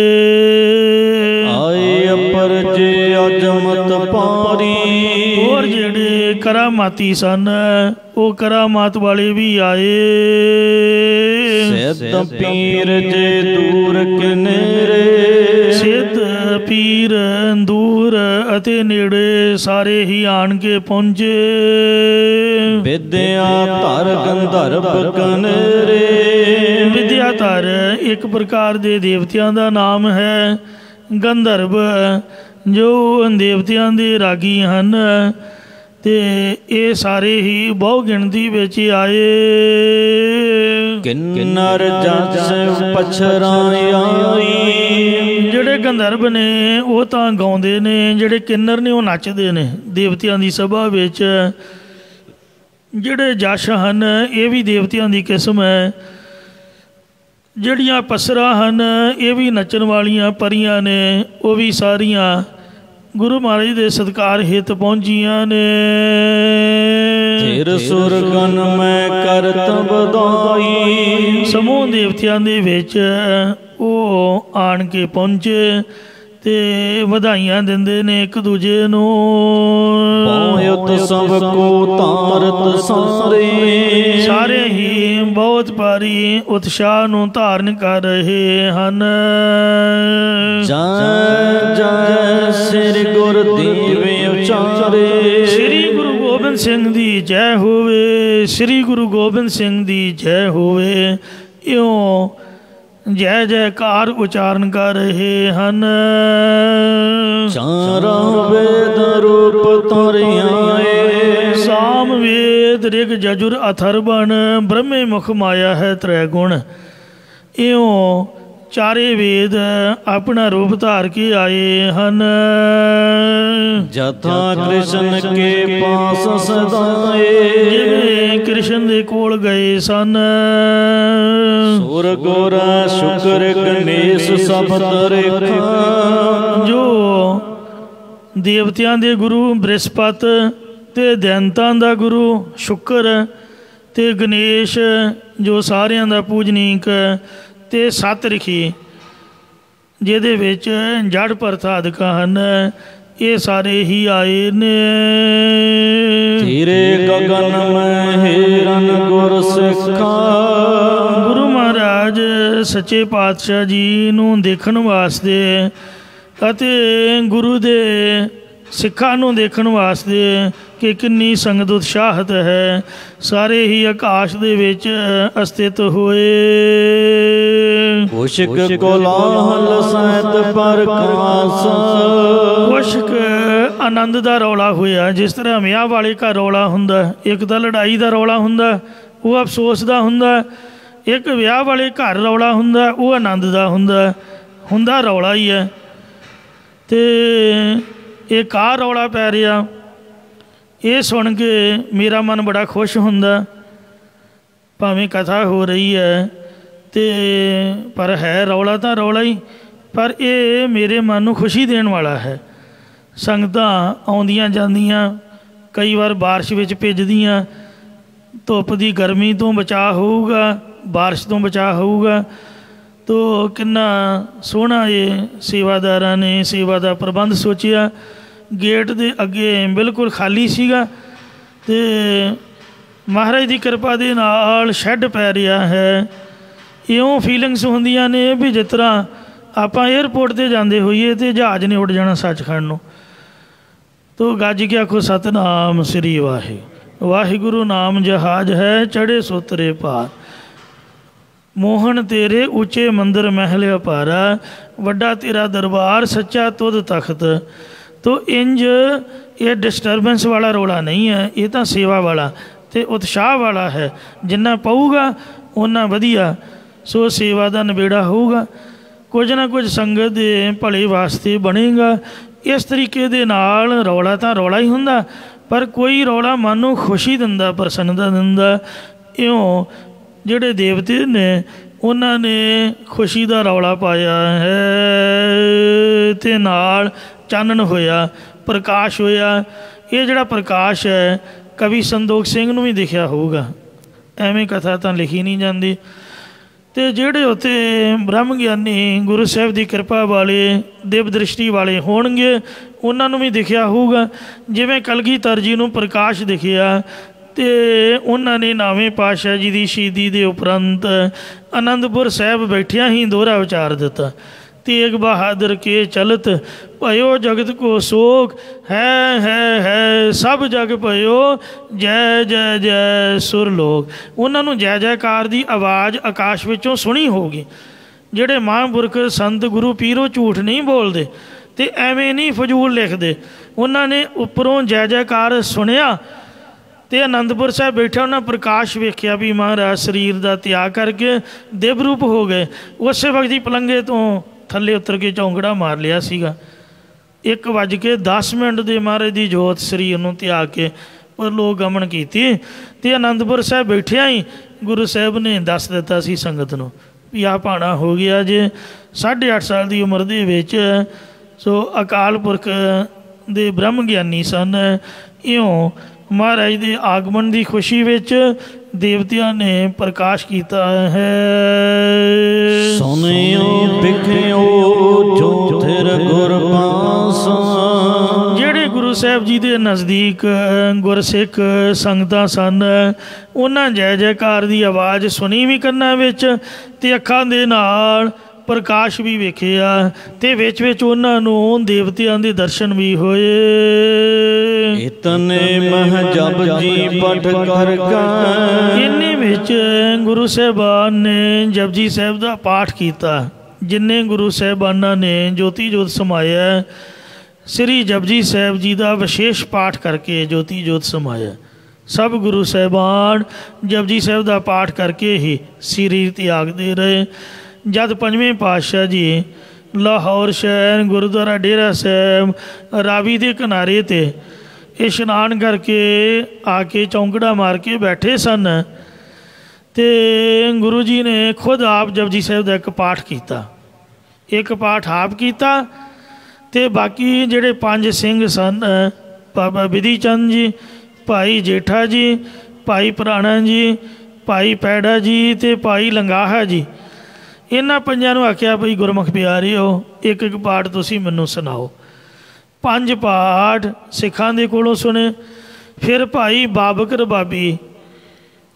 आए अपर जे अजमत पारी, और जेड़े करामाती सन वो करामात वाले भी आए। सिद्ध पीर जे दूर किनेरे, सिद्ध पीर दूर अते नेड़े सारे ही आन के पहुंचे। विद्या धर गंधर्व कनेरे, विद्या धर एक प्रकार दे देवतियां दा नाम है। गंधर्व जो देवतियां दे रागी हन ते ये सारे ही बहु गिणती विच आए। किन्नर जस पछराई, ਜਿਹੜੇ ਗੰਧਰਵ ਨੇ ਉਹ ਤਾਂ ਗਾਉਂਦੇ ਨੇ, ਜਿਹੜੇ ਕਿੰਨਰ ਨੇ ਉਹ ਨੱਚਦੇ ਨੇ ਦੇਵਤਿਆਂ ਦੀ ਸਭਾ ਵਿੱਚ। ਜਿਹੜੇ ਜਸ਼ ਹਨ ਇਹ ਵੀ ਦੇਵਤਿਆਂ ਦੀ ਕਿਸਮ ਹੈ। ਜਿਹੜੀਆਂ ਪਸਰਾ ਹਨ ਇਹ ਵੀ ਨੱਚਣ ਵਾਲੀਆਂ ਪਰੀਆਂ ਨੇ, ਉਹ ਵੀ ਸਾਰੀਆਂ ਗੁਰੂ ਮਹਾਰਾਜ ਦੇ ਸਤਿਕਾਰ ਹਿੱਤ ਪਹੁੰਚੀਆਂ ਨੇ। ਤੇਰ ਸੁਰਗਨ ਮੈਂ ਕਰਤ ਬਧਾਈ, ਸਮੂਹ ਦੇਵਤਿਆਂ ਦੇ ਵਿੱਚ ਉਹ ਆਣ ਕੇ ਪਹੁੰਚੇ ਤੇ ਵਧਾਈਆਂ ਦਿੰਦੇ ਨੇ ਇੱਕ ਦੂਜੇ ਨੂੰ। ਬਹੁਤ ਸਭ ਕੋ ਤਾਰਤ ਸਾਰੇ, ਸਾਰੇ ਹੀ ਬਹੁਤ ਭਾਰੀ ਉਤਸ਼ਾਹ ਨੂੰ ਧਾਰਨ ਕਰ ਰਹੇ ਹਨ। ਜੈ ਜੈ ਸ੍ਰੀ ਗੁਰਦੇਵ ਉਚਾਰੇ, ਸ੍ਰੀ ਗੁਰੂ ਗੋਬਿੰਦ ਸਿੰਘ ਦੀ ਜੈ ਹੋਵੇ, ਸ੍ਰੀ ਗੁਰੂ ਗੋਬਿੰਦ ਸਿੰਘ ਦੀ ਜੈ ਹੋਵੇ। ਇਉਂ ਜੈ ਜੈਕਾਰ ਉਚਾਰਨ ਕਰ ਰਹੇ ਹਨ। ਚਾਰਾ ਵੇਦ ਰੂਪ ਧਰਿਆਏ, ਸਾਮ ਵੇਦ ਰਿਗ ਜਜੁਰ ਅਥਰਵਣ, ਬ੍ਰਹਮੇ ਮੁਖ ਮਾਇਆ ਹੈ ਤ੍ਰੈ ਗੁਣ। ਇਉਂ ਚਾਰੇ ਵੇਦ ਆਪਣਾ ਰੂਪ ਧਾਰ ਕੇ ਆਏ ਹਨ। ਜਥਾ ਕ੍ਰਿਸ਼ਨ ਕੇ ਪਾਸ ਸਦਾਏ, ਜਿਵੇਂ ਕ੍ਰਿਸ਼ਨ ਦੇ ਕੋਲ ਗਏ ਸਨ। ਸੁਰ ਗੋਰਾ ਸ਼ੁਕਰ ਗਣੇਸ਼ ਸਭ ਤਰੇਖਾ, ਜੋ ਦੇਵਤਿਆਂ ਦੇ ਗੁਰੂ ਬ੍ਰਿਹਸਪਤ ਤੇ ਦੈਂਤਾਂ ਦਾ ਗੁਰੂ ਸ਼ੁਕਰ ਤੇ ਗਣੇਸ਼ ਜੋ ਸਾਰਿਆਂ ਦਾ ਪੂਜਨੀਕ ਤੇ ਸੱਤ ਰਿਖੀ ਜਿਹਦੇ ਵਿੱਚ ਜੜ ਪ੍ਰਥਾਦਕ ਹਨ, ਇਹ ਸਾਰੇ ਹੀ ਆਏ ਨੇ। ਤੇਰੇ ਗਗਨ ਮੈਂ ਹਿਰਨ ਗੁਰ ਸਿੱਖਾ, ਗੁਰੂ ਮਹਾਰਾਜ ਸੱਚੇ ਪਾਤਸ਼ਾਹ ਜੀ ਨੂੰ ਦੇਖਣ ਵਾਸਤੇ ਅਤੇ ਗੁਰੂ ਦੇ ਸਿੱਖਾਂ ਨੂੰ ਦੇਖਣ ਵਾਸਤੇ ਕਿ ਕਿੰਨੀ ਸੰਗਤ ਉਤਸ਼ਾਹਤ ਹੈ, ਸਾਰੇ ਹੀ ਆਕਾਸ਼ ਦੇ ਵਿੱਚ ਅਸਥਿਤ ਹੋਏ। ਕੁਸ਼ਕ ਕੋਲਾਹਲ ਸਹਿਤ ਪ੍ਰਕਾਸ਼, ਕੁਸ਼ਕ ਆਨੰਦ ਦਾ ਰੌਲਾ ਹੋਇਆ। ਜਿਸ ਤਰ੍ਹਾਂ ਵਿਆਹ ਵਾਲੇ ਘਰ ਰੌਲਾ ਹੁੰਦਾ, ਇੱਕ ਤਾਂ ਲੜਾਈ ਦਾ ਰੌਲਾ ਹੁੰਦਾ, ਉਹ ਅਫਸੋਸ ਦਾ ਹੁੰਦਾ। ਇੱਕ ਵਿਆਹ ਵਾਲੇ ਘਰ ਰੌਲਾ ਹੁੰਦਾ, ਉਹ ਆਨੰਦ ਦਾ ਹੁੰਦਾ ਰੌਲਾ ਹੀ ਹੈ। ਅਤੇ ਇਹ ਕਾਰ ਰੌਲਾ ਪੈ ਰਿਹਾ, ਇਹ ਸੁਣ ਕੇ ਮੇਰਾ ਮਨ ਬੜਾ ਖੁਸ਼ ਹੁੰਦਾ। ਭਾਵੇਂ ਕਥਾ ਹੋ ਰਹੀ ਹੈ ਅਤੇ ਪਰ ਹੈ ਰੌਲਾ ਤਾਂ ਰੌਲਾ ਹੀ, ਪਰ ਇਹ ਮੇਰੇ ਮਨ ਨੂੰ ਖੁਸ਼ੀ ਦੇਣ ਵਾਲਾ ਹੈ। ਸੰਗਤਾਂ ਆਉਂਦੀਆਂ ਜਾਂਦੀਆਂ, ਕਈ ਵਾਰ ਬਾਰਿਸ਼ ਵਿੱਚ ਭਿੱਜਦੀਆਂ, ਧੁੱਪ ਦੀ ਗਰਮੀ ਤੋਂ ਬਚਾਅ ਹੋਊਗਾ, ਬਾਰਿਸ਼ ਤੋਂ ਬਚਾਅ ਹੋਊਗਾ। ਤੋ ਕਿੰਨਾ ਸੋਹਣਾ ਇਹ ਸੇਵਾਦਾਰਾਂ ਨੇ ਸੇਵਾ ਦਾ ਪ੍ਰਬੰਧ ਸੋਚਿਆ। ਗੇਟ ਦੇ ਅੱਗੇ ਬਿਲਕੁਲ ਖਾਲੀ ਸੀਗਾ ਅਤੇ ਮਹਾਰਾਜ ਦੀ ਕਿਰਪਾ ਦੇ ਨਾਲ ਸ਼ੈੱਡ ਪੈ ਰਿਹਾ ਹੈ। ਇਉਂ ਫੀਲਿੰਗਸ ਹੁੰਦੀਆਂ ਨੇ ਵੀ ਜਿਸ ਤਰ੍ਹਾਂ ਆਪਾਂ ਏਅਰਪੋਰਟ 'ਤੇ ਜਾਂਦੇ ਹੋਈਏ ਅਤੇ ਜਹਾਜ਼ ਨੇ ਉੱਡ ਜਾਣਾ ਸੱਚਖੰਡ ਨੂੰ। ਤੋ ਗੱਜ ਕੇ ਆਖੋ ਸਤਿਨਾਮ ਸ੍ਰੀ ਵਾਹਿਗੁਰੂ ਨਾਮ ਜਹਾਜ਼ ਹੈ ਚੜ੍ਹੇ ਸੋਤਰੇ ਪਾਰ। ਮੋਹਨ ਤੇਰੇ ਉੱਚੇ ਮੰਦਰ ਮਹਿਲ ਅਪਾਰਾ, ਵੱਡਾ ਤੇਰਾ ਦਰਬਾਰ ਸੱਚਾ ਤੁਧ ਤਖਤ। ਤੋ ਇੰਜ ਇਹ ਡਿਸਟਰਬੈਂਸ ਵਾਲਾ ਰੌਲਾ ਨਹੀਂ ਹੈ, ਇਹ ਤਾਂ ਸੇਵਾ ਵਾਲਾ ਅਤੇ ਉਤਸ਼ਾਹ ਵਾਲਾ ਹੈ। ਜਿੰਨਾ ਪਊਗਾ ਓਨਾ ਵਧੀਆ। ਸੋ ਸੇਵਾ ਦਾ ਨਿਬੇੜਾ ਹੋਊਗਾ, ਕੁਝ ਨਾ ਕੁਝ ਸੰਗਤ ਦੇ ਭਲੇ ਵਾਸਤੇ ਬਣੇਗਾ। ਇਸ ਤਰੀਕੇ ਦੇ ਨਾਲ ਰੌਲਾ ਤਾਂ ਰੌਲਾ ਹੀ ਹੁੰਦਾ, ਪਰ ਕੋਈ ਰੌਲਾ ਮਨ ਨੂੰ ਖੁਸ਼ੀ ਦਿੰਦਾ, ਪ੍ਰਸੰਨਤਾ ਦਿੰਦਾ। ਇਉਂ ਜਿਹੜੇ ਦੇਵਤੇ ਨੇ ਉਹਨਾਂ ਨੇ ਖੁਸ਼ੀ ਦਾ ਰੌਲਾ ਪਾਇਆ ਹੈ ਅਤੇ ਨਾਲ ਚਾਨਣ ਹੋਇਆ, ਪ੍ਰਕਾਸ਼ ਹੋਇਆ। ਇਹ ਜਿਹੜਾ ਪ੍ਰਕਾਸ਼ ਹੈ ਕਵੀ ਸੰਦੋਖ ਸਿੰਘ ਨੂੰ ਵੀ ਦਿਖਿਆ ਹੋਊਗਾ, ਐਵੇਂ ਕਥਾ ਤਾਂ ਲਿਖੀ ਨਹੀਂ ਜਾਂਦੀ। ਅਤੇ ਜਿਹੜੇ ਉੱਥੇ ਬ੍ਰਹਮ ਗਿਆਨੀ ਗੁਰੂ ਸਾਹਿਬ ਦੀ ਕਿਰਪਾ ਵਾਲੇ, ਦਿਵ ਦ੍ਰਿਸ਼ਟੀ ਵਾਲੇ ਹੋਣਗੇ, ਉਹਨਾਂ ਨੂੰ ਵੀ ਦਿਖਿਆ ਹੋਊਗਾ। ਜਿਵੇਂ ਕਲਗੀਧਰ ਜੀ ਨੂੰ ਪ੍ਰਕਾਸ਼ ਦਿਖਿਆ ਅਤੇ ਉਹਨਾਂ ਨੇ 9ਵੇਂ ਪਾਤਸ਼ਾਹ ਜੀ ਦੀ ਸ਼ਹੀਦੀ ਦੇ ਉਪਰੰਤ ਅਨੰਦਪੁਰ ਸਾਹਿਬ ਬੈਠਿਆਂ ਹੀ ਦੋਹਰਾ ਉਚਾਰ ਦਿੱਤਾ, ਤੇਗ ਬਹਾਦਰ ਕੇ ਚਲਤ ਭਇਓ ਜਗਤ ਕੋ ਸੋਖ, ਹੈ ਸਭ ਜਗ ਭਇਓ ਜੈ ਜੈ ਜੈ ਸੁਰ ਲੋਕ। ਉਹਨਾਂ ਨੂੰ ਜੈ ਜੈਕਾਰ ਦੀ ਆਵਾਜ਼ ਆਕਾਸ਼ ਵਿੱਚੋਂ ਸੁਣੀ ਹੋਊਗੀ। ਜਿਹੜੇ ਮਹਾਂਪੁਰਖ ਸੰਤ ਗੁਰੂ ਪੀਰੋ ਝੂਠ ਨਹੀਂ ਬੋਲਦੇ ਅਤੇ ਐਵੇਂ ਨਹੀਂ ਫਜ਼ੂਲ ਲਿਖਦੇ। ਉਹਨਾਂ ਨੇ ਉੱਪਰੋਂ ਜੈ ਜੈਕਾਰ ਸੁਣਿਆ ਅਤੇ ਅਨੰਦਪੁਰ ਸਾਹਿਬ ਬੈਠਿਆ ਉਹਨਾਂ ਪ੍ਰਕਾਸ਼ ਵੇਖਿਆ ਵੀ ਮਹਾਰਾਜ ਸਰੀਰ ਦਾ ਤਿਆਗ ਕਰਕੇ ਦਿਵ ਰੂਪ ਹੋ ਗਏ। ਉਸੇ ਵਕਤ ਹੀ ਪਲੰਘੇ ਤੋਂ ਥੱਲੇ ਉਤਰ ਕੇ ਚੌਂਕੜਾ ਮਾਰ ਲਿਆ ਸੀਗਾ। 1:10 ਦੇ ਮਹਾਰਾਜ ਦੀ ਜੋਤ ਸਰੀਰ ਨੂੰ ਤਿਆਗ ਕੇ ਪਰਲੋਕ ਗਮਨ ਕੀਤੀ। ਅਤੇ ਅਨੰਦਪੁਰ ਸਾਹਿਬ ਬੈਠਿਆਂ ਹੀ ਗੁਰੂ ਸਾਹਿਬ ਨੇ ਦੱਸ ਦਿੱਤਾ ਸੀ ਸੰਗਤ ਨੂੰ ਵੀ ਆਹ ਭਾਣਾ ਹੋ ਗਿਆ ਜੇ 8.5 ਸਾਲ ਦੀ ਉਮਰ ਦੇ ਵਿੱਚ। ਸੋ ਅਕਾਲ ਪੁਰਖ ਦੇ ਬ੍ਰਹਮ ਗਿਆਨੀ ਸਨ। ਇਉਂ ਮਹਾਰਾਜ ਦੇ ਆਗਮਨ ਦੀ ਖੁਸ਼ੀ ਵਿੱਚ ਦੇਵਤਿਆਂ ਨੇ ਪ੍ਰਕਾਸ਼ ਕੀਤਾ ਹੈ। ਸੁਣਿਓ ਵਿਖਿਓ ਜੋ ਥਿਰ ਗੁਰ ਪਾਸਾ। ਜਿਹੜੇ ਗੁਰੂ ਸਾਹਿਬ ਜੀ ਦੇ ਨਜ਼ਦੀਕ ਗੁਰਸਿੱਖ ਸੰਗਤਾਂ ਸਨ, ਉਹਨਾਂ ਜੈ ਜੈਕਾਰ ਦੀ ਆਵਾਜ਼ ਸੁਣੀ ਵੀ ਕੰਨਾਂ ਵਿੱਚ ਅਤੇ ਅੱਖਾਂ ਦੇ ਨਾਲ ਪ੍ਰਕਾਸ਼ ਵੀ ਵੇਖਿਆ ਅਤੇ ਵਿੱਚ ਵਿੱਚ ਉਹਨਾਂ ਨੂੰ ਦੇਵਤਿਆਂ ਦੇ ਦਰਸ਼ਨ ਵੀ ਹੋਏ। ਇਤਨੇ ਮਹ ਜਪ ਜੀ ਪਠ ਕਰ ਕੈ। ਇੰਨੇ ਵਿੱਚ ਗੁਰੂ ਸਾਹਿਬਾਨ ਨੇ ਜਪਜੀ ਸਾਹਿਬ ਦਾ ਪਾਠ ਕੀਤਾ। ਜਿੰਨੇ ਗੁਰੂ ਸਾਹਿਬਾਨਾਂ ਨੇ ਜੋਤੀ ਜੋਤ ਸਮਾਇਆ, ਸ੍ਰੀ ਜਪਜੀ ਸਾਹਿਬ ਜੀ ਦਾ ਵਿਸ਼ੇਸ਼ ਪਾਠ ਕਰਕੇ ਜੋਤੀ ਜੋਤ ਸਮਾਇਆ। ਸਭ ਗੁਰੂ ਸਾਹਿਬਾਨ ਜਪਜੀ ਸਾਹਿਬ ਦਾ ਪਾਠ ਕਰਕੇ ਹੀ ਸਰੀਰ ਤਿਆਗਦੇ ਰਹੇ। ਜਦ 5ਵੇਂ ਪਾਤਸ਼ਾਹ ਜੀ ਲਾਹੌਰ ਸ਼ਹਿਰ ਗੁਰਦੁਆਰਾ ਡੇਰਾ ਸਾਹਿਬ ਰਾਵੀ ਦੇ ਕਿਨਾਰੇ 'ਤੇ ਇਸ਼ਨਾਨ ਕਰਕੇ ਆ ਕੇ ਚੌਂਕੜਾ ਮਾਰ ਕੇ ਬੈਠੇ ਸਨ ਅਤੇ ਗੁਰੂ ਜੀ ਨੇ ਖੁਦ ਆਪ ਜਪਜੀ ਸਾਹਿਬ ਦਾ ਇੱਕ ਪਾਠ ਕੀਤਾ। ਇੱਕ ਪਾਠ ਆਪ ਕੀਤਾ ਅਤੇ ਬਾਕੀ ਜਿਹੜੇ 5 ਸਿੰਘ ਸਨ, ਬਾਬਾ ਬਿਧੀ ਚੰਦ ਜੀ, ਭਾਈ ਜੇਠਾ ਜੀ, ਭਾਈ ਪੁਰਾਣਾ ਜੀ, ਭਾਈ ਪੈੜਾ ਜੀ ਅਤੇ ਭਾਈ ਲੰਗਾਹਾ ਜੀ, ਇਹਨਾਂ 5 ਨੂੰ ਆਖਿਆ ਭਈ ਗੁਰਮੁਖ ਪਿਆਰਿਓ ਇੱਕ ਇੱਕ ਪਾਠ ਤੁਸੀਂ ਮੈਨੂੰ ਸੁਣਾਓ। 5 ਪਾਠ ਸਿੱਖਾਂ ਦੇ ਕੋਲੋਂ ਸੁਣੇ। ਫਿਰ ਭਾਈ ਬਾਬਕ ਰਬਾਬੀ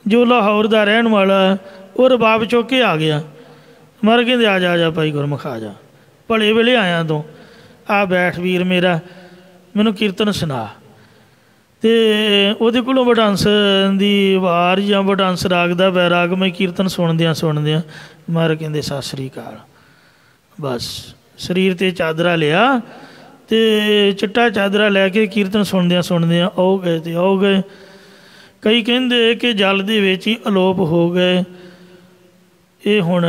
ਜੋ ਲਾਹੌਰ ਦਾ ਰਹਿਣ ਵਾਲਾ, ਉਹ ਰਬਾਬ ਚੁੱਕ ਕੇ ਆ ਗਿਆ। ਮਰ ਕਹਿੰਦੇ ਆ ਜਾ ਭਾਈ ਗੁਰਮੁਖ ਆ ਜਾ, ਭਲੇ ਵੇਲੇ ਆਇਆ ਤੂੰ, ਆ ਬੈਠ ਵੀਰ ਮੇਰਾ, ਮੈਨੂੰ ਕੀਰਤਨ ਸੁਣਾ। ਅਤੇ ਉਹਦੇ ਕੋਲੋਂ ਵਡਾਂਸ ਦੀ ਵਾਰ ਜਾਂ ਵਡਾਂਸ ਰਾਗ ਦਾ ਵੈਰਾਗਮਈ ਕੀਰਤਨ ਸੁਣਦਿਆਂ ਮਹਾਰਾਜ ਕਹਿੰਦੇ ਸਤਿ ਸ੍ਰੀ ਅਕਾਲ। ਬਸ ਸਰੀਰ 'ਤੇ ਚਾਦਰਾ ਲਿਆ ਅਤੇ ਚਿੱਟਾ ਚਾਦਰਾ ਲੈ ਕੇ ਕੀਰਤਨ ਸੁਣਦਿਆਂ ਆਓ ਗਏ ਅਤੇ ਆਓ ਗਏ। ਕਈ ਕਹਿੰਦੇ ਕਿ ਜਲ ਦੇ ਵਿੱਚ ਹੀ ਅਲੋਪ ਹੋ ਗਏ। ਇਹ ਹੁਣ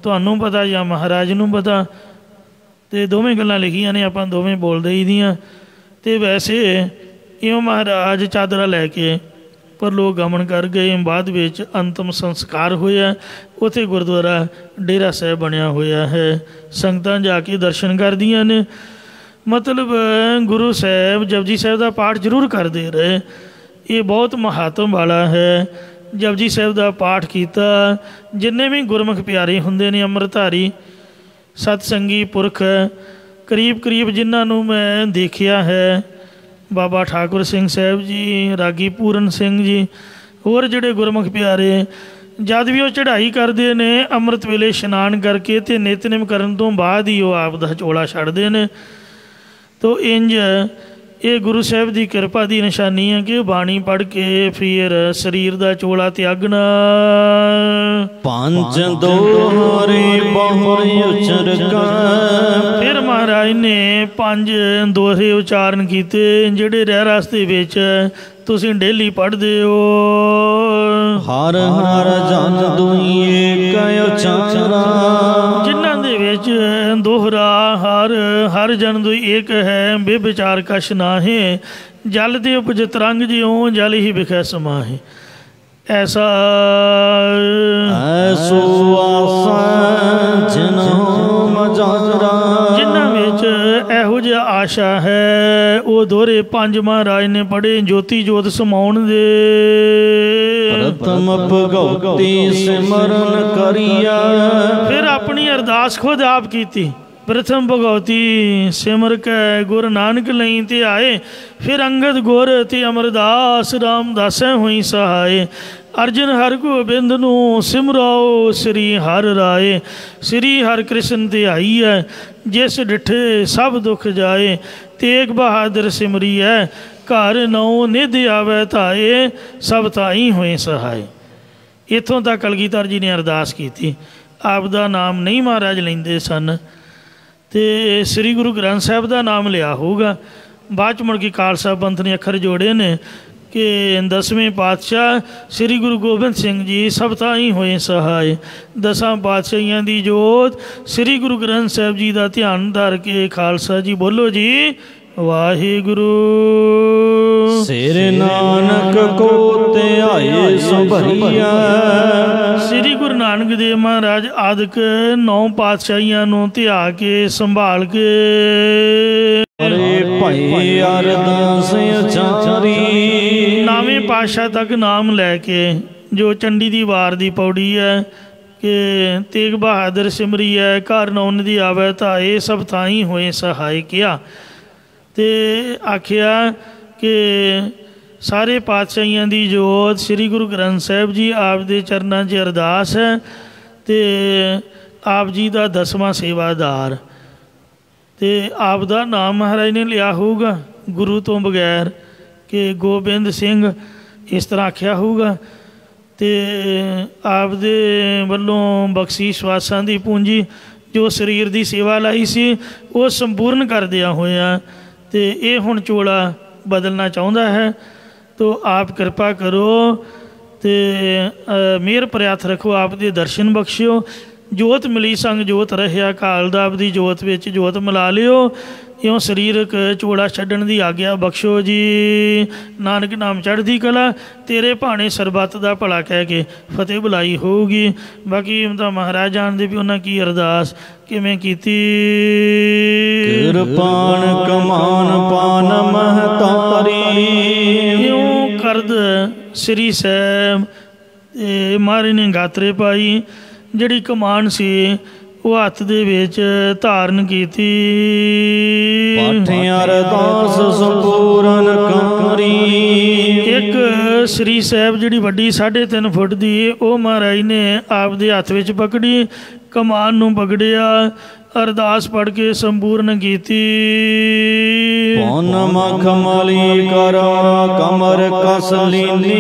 ਤੁਹਾਨੂੰ ਪਤਾ ਜਾਂ ਮਹਾਰਾਜ ਨੂੰ ਪਤਾ, ਅਤੇ ਦੋਵੇਂ ਗੱਲਾਂ ਲਿਖੀਆਂ ਨੇ, ਆਪਾਂ ਦੋਵੇਂ ਬੋਲਦੇ ਹੀ ਦੀਆਂ। ਅਤੇ ਵੈਸੇ ਇਉਂ ਮਹਾਰਾਜ ਚਾਦਰਾ ਲੈ ਕੇ ਪਰਲੋਕ ਗਮਨ ਕਰ ਗਏ। ਬਾਅਦ ਵਿੱਚ ਅੰਤਮ ਸੰਸਕਾਰ ਹੋਇਆ। ਉੱਥੇ ਗੁਰਦੁਆਰਾ ਡੇਰਾ ਸਾਹਿਬ ਬਣਿਆ ਹੋਇਆ ਹੈ। ਸੰਗਤਾਂ ਜਾ ਕੇ ਦਰਸ਼ਨ ਕਰਦੀਆਂ ਨੇ। ਮਤਲਬ ਗੁਰੂ ਸਾਹਿਬ ਜਪਜੀ ਸਾਹਿਬ ਦਾ ਪਾਠ ਜ਼ਰੂਰ ਕਰਦੇ ਰਹੇ। ਇਹ ਬਹੁਤ ਮਹਾਤਮ ਵਾਲਾ ਹੈ। ਜਪਜੀ ਸਾਹਿਬ ਦਾ ਪਾਠ ਕੀਤਾ। ਜਿੰਨੇ ਵੀ ਗੁਰਮੁਖ ਪਿਆਰੇ ਹੁੰਦੇ ਨੇ, ਅੰਮ੍ਰਿਤਧਾਰੀ ਸਤਸੰਗੀ ਪੁਰਖ, ਕਰੀਬ ਜਿਨ੍ਹਾਂ ਨੂੰ ਮੈਂ ਦੇਖਿਆ ਹੈ, ਬਾਬਾ ਠਾਕੁਰ ਸਿੰਘ ਸਾਹਿਬ ਜੀ, ਰਾਗੀ ਪੂਰਨ ਸਿੰਘ ਜੀ, ਹੋਰ ਜਿਹੜੇ ਗੁਰਮੁਖ ਪਿਆਰੇ, ਜਦ ਵੀ ਉਹ ਚੜ੍ਹਾਈ ਕਰਦੇ ਨੇ ਅੰਮ੍ਰਿਤ ਵੇਲੇ ਇਸ਼ਨਾਨ ਕਰਕੇ ਅਤੇ ਨਿਤਨੇਮ ਕਰਨ ਤੋਂ ਬਾਅਦ ਹੀ ਉਹ ਆਪ ਦਾ ਚੋਲਾ ਛੱਡਦੇ ਨੇ। ਤੋ ਇੰਝ ਇਹ ਗੁਰੂ ਸਾਹਿਬ ਦੀ ਕਿਰਪਾ ਦੀ ਨਿਸ਼ਾਨੀ ਹੈ ਕਿ ਬਾਣੀ ਪੜ੍ਹ ਕੇ ਫਿਰ ਸਰੀਰ ਦਾ ਚੋਲਾ ਤਿਆਗਣਾ। ਪੰਜ ਦੋਹਰੇ ਬਹੁਰੇ ਉਚਰਕਾ। ਫਿਰ ਮਹਾਰਾਜ ਨੇ 5 ਦੋਹਰੇ ਉਚਾਰਨ ਕੀਤੇ, ਜਿਹੜੇ ਰਹਿ ਰਸਤੇ ਵਿੱਚ ਤੁਸੀਂ ਡੇਲੀ ਪੜ੍ਹਦੇ ਹੋ। ਹਰ ਹਰ ਜਨ ਦੁਈਏ ਕੈ ਉਚਾਰਾ। ਜਿਨ੍ਹਾਂ ਦੇ ਵਿੱਚ ਦੋਹਰਾ ਹਰ ਜਨ ਦੁਈ ਏਕ ਹੈ, ਬੇਵਿਚਾਰ ਕਛ ਨਾਹੀ। ਜਲ ਦੇ ਉਪਜ ਤਰੰਗ ਜਿਉ ਜਲ ਹੀ ਵਿਖੈ ਸਮਾਹੀ। ऐसा ऐसो आसा जिन्हों मजारा। जिन्हां विच ਇਹੋ ਜਿਹਾ आशा है वो दोहरे 5 महाराज ने पढ़े ज्योति जोत समाउण दे। प्रथम भगवती सिमरन करिया। फिर अपनी अरदास खुद आप कीती। प्रथम भगवती सिमर कै गुर नानक लई ते आए। फिर अंगद गुर ते अमरदास रामदासै होई सहाय। अर्जन हर गोबिंद नूं सिमराओ श्री हर राय। श्री हर कृष्ण ते आई है जिस डिठे सब दुख जाए। तेग बहादुर सिमरी है घर नौ निध आवे धाए। सब ताई होए सहाय। इत्थों तक कलगीधर जी ने अरदास की। आप दा नाम नहीं महाराज लेंदे सन ते श्री गुरु ग्रंथ साहब का नाम लिया होगा। बाद मुड़ के खालसा पंथ ने अखर जोड़े ने कि 10वें पातशाह श्री गुरु गोबिंद सिंह जी सब ताई होए सहाय। 10 पातशाहियां दी जोत श्री गुरु ग्रंथ साहब जी का ध्यान धर के खालसा जी बोलो जी वाहिगुरु। सिर नानक को त्याए सुभरिया। श्री गुरु नानक देव महाराज आदक 9 पातशाहियां नूं ध्या के संभाल के अरे भाई अरदास चारी। 9वें पातशाह तक नाम लैके जो चंडी दी वार दी पौड़ी है कि तेग बहादुर सिमरी है घर नौ निधि आवे धाए। सब थाई होए सहाय किया ते आखिया कि सारे पातशाहियां दी जोत श्री गुरु ग्रंथ साहब जी आप दे चरनां 'च अरदास है ते आप जी दा 10वां सेवादार ते आप दा नाम महाराज ने लिया होगा गुरु तो बगैर कि गोबिंद सिंह इस तरह आख्या होगा। तो आप दे वल्लों बख्शीश वासां दी पूंजी जो शरीर की सेवा लाई सी वो संपूर्ण कर दिया होया ते ये हुण चोला बदलना चाहुंदा है। तो आप कृपा करो तो मेहर प्रयाथ रखो आप दे दर्शन बख्शियो। जोत मिली संग जोत रहिया काल दा आपदी जोत विच जोत मिला लियो। इउं शरीरक चोड़ा छड्डण दी आग्या बख्शो जी। नानक नाम चढ़दी कला तेरे भाणे सरबत दा भला कह के फतेह बुलाई होगी। बाकी तो महाराज जानदे भी उन्हां की अरदास किवें कीती। किरपान कमान पान महतारी। इउं करद श्री साहब महाराज ने गात्रे पाई। जिहड़ी कमान सी वो हत्थ दे विच धारण कीती। पाठे अरदास संपूर्ण कारी। एक श्री साहब जिहड़ी वड्डी 3.5 फुट दी वो महाराज ने आप दे हत्थ विच पकड़ी। कमान नूं पकड़िया अरदास पढ़ के संपूर्ण कीती। पौन मखमली कर कमर कस लीनी।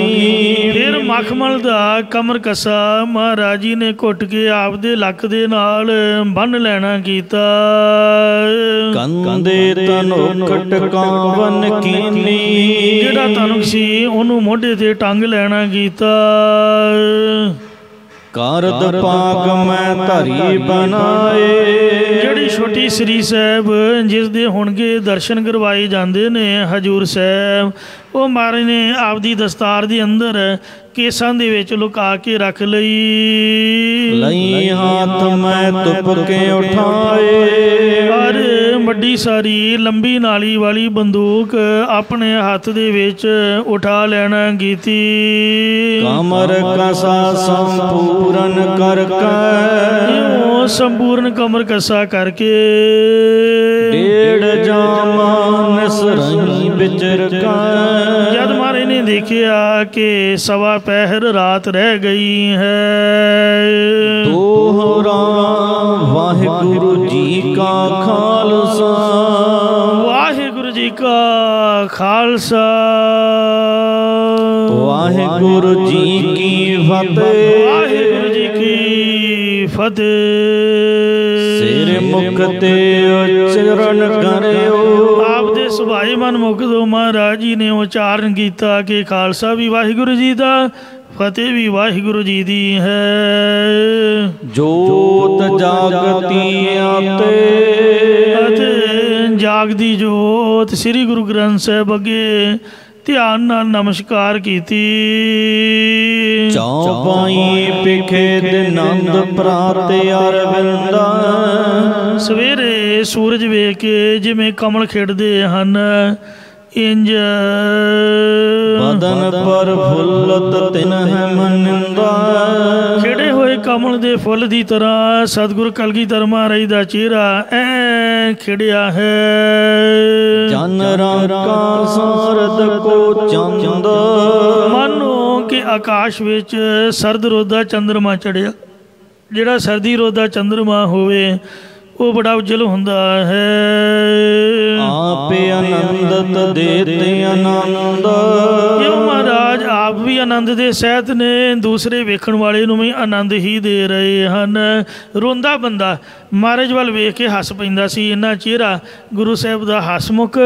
फिर मखमल दा कमर कसा महाराज जी ने घुट के आप दे लक दे नाल बन लेना कीता। कंदे तनुक टकावन कीनी। जिहड़ा तनुक सी ओनू मोढे ते टंग लेना कीता। कारद पाग मैं धरी बनाए। जिहड़ी छोटी श्री साहब जिस दे हुणगे दर्शन करवाए जाते ने हजूर साहब वो महाराज ने आपदी दस्तार दे अंदर केसां दे विच लुका के रख लई। लई हाथ मैं तुप के उठाए। और वड्डी सारी लंबी नाली वाली बंदूक अपने हाथ दे विच उठा लेना कीती। कमर कसा संपूर्ण करके। संपूर्ण कमर कसा करके 1.5 जामा निसरही विचर का। जद महाराज ने देखा कि 1.25 पहर रात रह गई है। दोहरा वाहिगुरु जी का खालसा। वाहिगुरु जी का खालसा। वाहिगुरु जी की फतेह। वाहिगुरु जी की फतेह। सिर मुख ते उच्चरण करियो। आप दे सुभाए मन मुख दो महाराज जी ने उच्चारण किया कि खालसा भी वाहिगुरु जी का फतेह भी वाहिगुरु जी दी है। जोत जागती आते। जागदी जोत श्री गुरु ग्रंथ साहब अगे ਧਿਆਨ ਨਾਲ ਨਮਸਕਾਰ ਕੀਤੀ। ਚੌਪਾਈ ਪਿਖੇ ਦਿਨੰਦ ਪ੍ਰਾਤ ਅਰਵਿੰਦਾ। ਸਵੇਰੇ ਸੂਰਜ ਵੇਖ ਕੇ ਜਿਵੇਂ ਕਮਲ ਖਿੜਦੇ ਹਨ, ਇੰਜ ਬਦਨ ਪਰ ਫੁੱਲਤ ਤਿਨਹਿ ਮਨਿੰਦਾ। ਖਿੜੇ ਹੋਏ ਕਮਲ ਦੇ ਫੁੱਲ ਦੀ ਤਰ੍ਹਾਂ ਸਤਿਗੁਰੂ ਕਲਗੀਧਰ ਮਹਾਰਾਜ ਦਾ ਚਿਹਰਾ ਐ ਖਿੜਿਆ ਹੈ। ਜਨ ਰੰਗਾ ਸਾਰਦ ਕੋ ਚੰਦ। ਮਾਨੋ ਕਿ ਆਕਾਸ਼ ਵਿੱਚ ਸਰਦ ਰੋਦ ਦਾ ਚੰਦਰਮਾ ਚੜਿਆ। ਜਿਹੜਾ ਸਰਦੀ ਰੋਦ ਦਾ ਚੰਦਰਮਾ ਹੋਵੇ ਉਹ ਬੜਾ ਉਜਲ ਹੁੰਦਾ ਹੈ। ਆਪੇ ਆਨੰਦਤ ਦੇਤੇ ਆਨੰਦ। ਇਹ ਮਹਾਰਾਜ ਆਪ ਵੀ ਆਨੰਦ ਦੇ ਸਹਿਤ ਨੇ, ਦੂਸਰੇ ਵੇਖਣ ਵਾਲੇ ਨੂੰ ਵੀ ਆਨੰਦ ਹੀ ਦੇ ਰਹੇ ਹਨ। ਰੋਂਦਾ ਬੰਦਾ ਮਹਾਰਾਜ ਵੱਲ ਵੇਖ ਕੇ ਹੱਸ ਪੈਂਦਾ ਸੀ। ਇੰਨਾ ਚਿਹਰਾ ਗੁਰੂ ਸਾਹਿਬ ਦਾ ਹਸਮੁਖ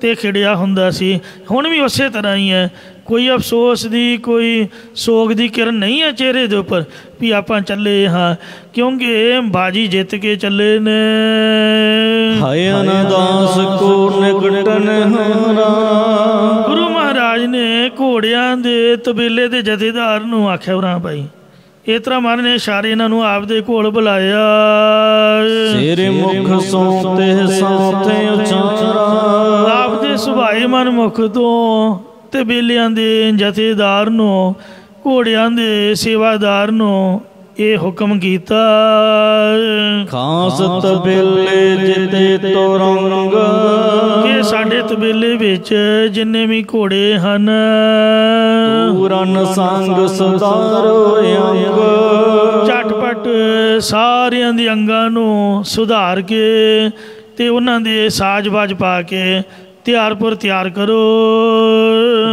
ਤੇ ਖਿੜਿਆ ਹੁੰਦਾ ਸੀ। ਹੁਣ ਵੀ ਉਸੇ ਤਰ੍ਹਾਂ ਹੀ ਹੈ। ਕੋਈ ਅਫਸੋਸ ਦੀ, ਕੋਈ ਸੋਗ ਦੀ ਕਿਰਨ ਨਹੀਂ ਹੈ ਚਿਹਰੇ ਦੇ ਉੱਪਰ ਵੀ ਆਪਾਂ ਚੱਲੇ ਹਾਂ, ਕਿਉਂਕਿ ਬਾਜੀ ਜਿੱਤ ਕੇ ਚੱਲੇ ਨੇ। ਹਾਏ ਅਨਦਾਸ ਕੋ ਨਿਕਟਨ ਹਾਰਾ। ਗੁਰੂ ਮਹਾਰਾਜ ਨੇ ਘੋੜਿਆਂ ਦੇ ਤਬੇਲੇ ਦੇ ਜਥੇਦਾਰ ਨੂੰ ਆਖਿਆ, ਉਰਾਂ ਭਾਈ ਇਸ ਤਰ੍ਹਾਂ ਮਹਾਰਾਜ ਨੇ ਇਸ਼ਾਰੇ ਇਹਨਾਂ ਨੂੰ ਆਪਦੇ ਕੋਲ ਬੁਲਾਇਆ। ਤੇਰੇ ਮੁਖ ਸੋ ਤੇ ਸਾਥੇ ਉਚਾਰਾ। ਆਪਦੇ ਸੁਭਾਏ ਮਨ ਮੁਖ ਤੋਂ ਤਬੇਲਿਆਂ ਦੇ ਜਥੇਦਾਰ ਨੂੰ, ਘੋੜਿਆਂ ਦੇ ਸੇਵਾਦਾਰ ਨੂੰ ਇਹ ਹੁਕਮ ਕੀਤਾ, ਖਾਸ ਤਬੇਲੇ ਜਿਤੇ ਤੋ ਰੰਗ। ਕਿ ਸਾਡੇ ਤਬੇਲੇ ਵਿੱਚ ਜਿੰਨੇ ਵੀ ਘੋੜੇ ਹਨ, ਪੂਰਨ ਸੰਗ ਸੁਧਾਰੋ ਅੰਗ। ਝਟਪਟ ਸਾਰਿਆਂ ਦੇ ਅੰਗਾਂ ਨੂੰ ਸੁਧਾਰ ਕੇ ਤੇ ਉਹਨਾਂ ਦੇ ਸਾਜ-ਬਾਜ ਪਾ ਕੇ ਤਿਆਰ ਕਰੋ।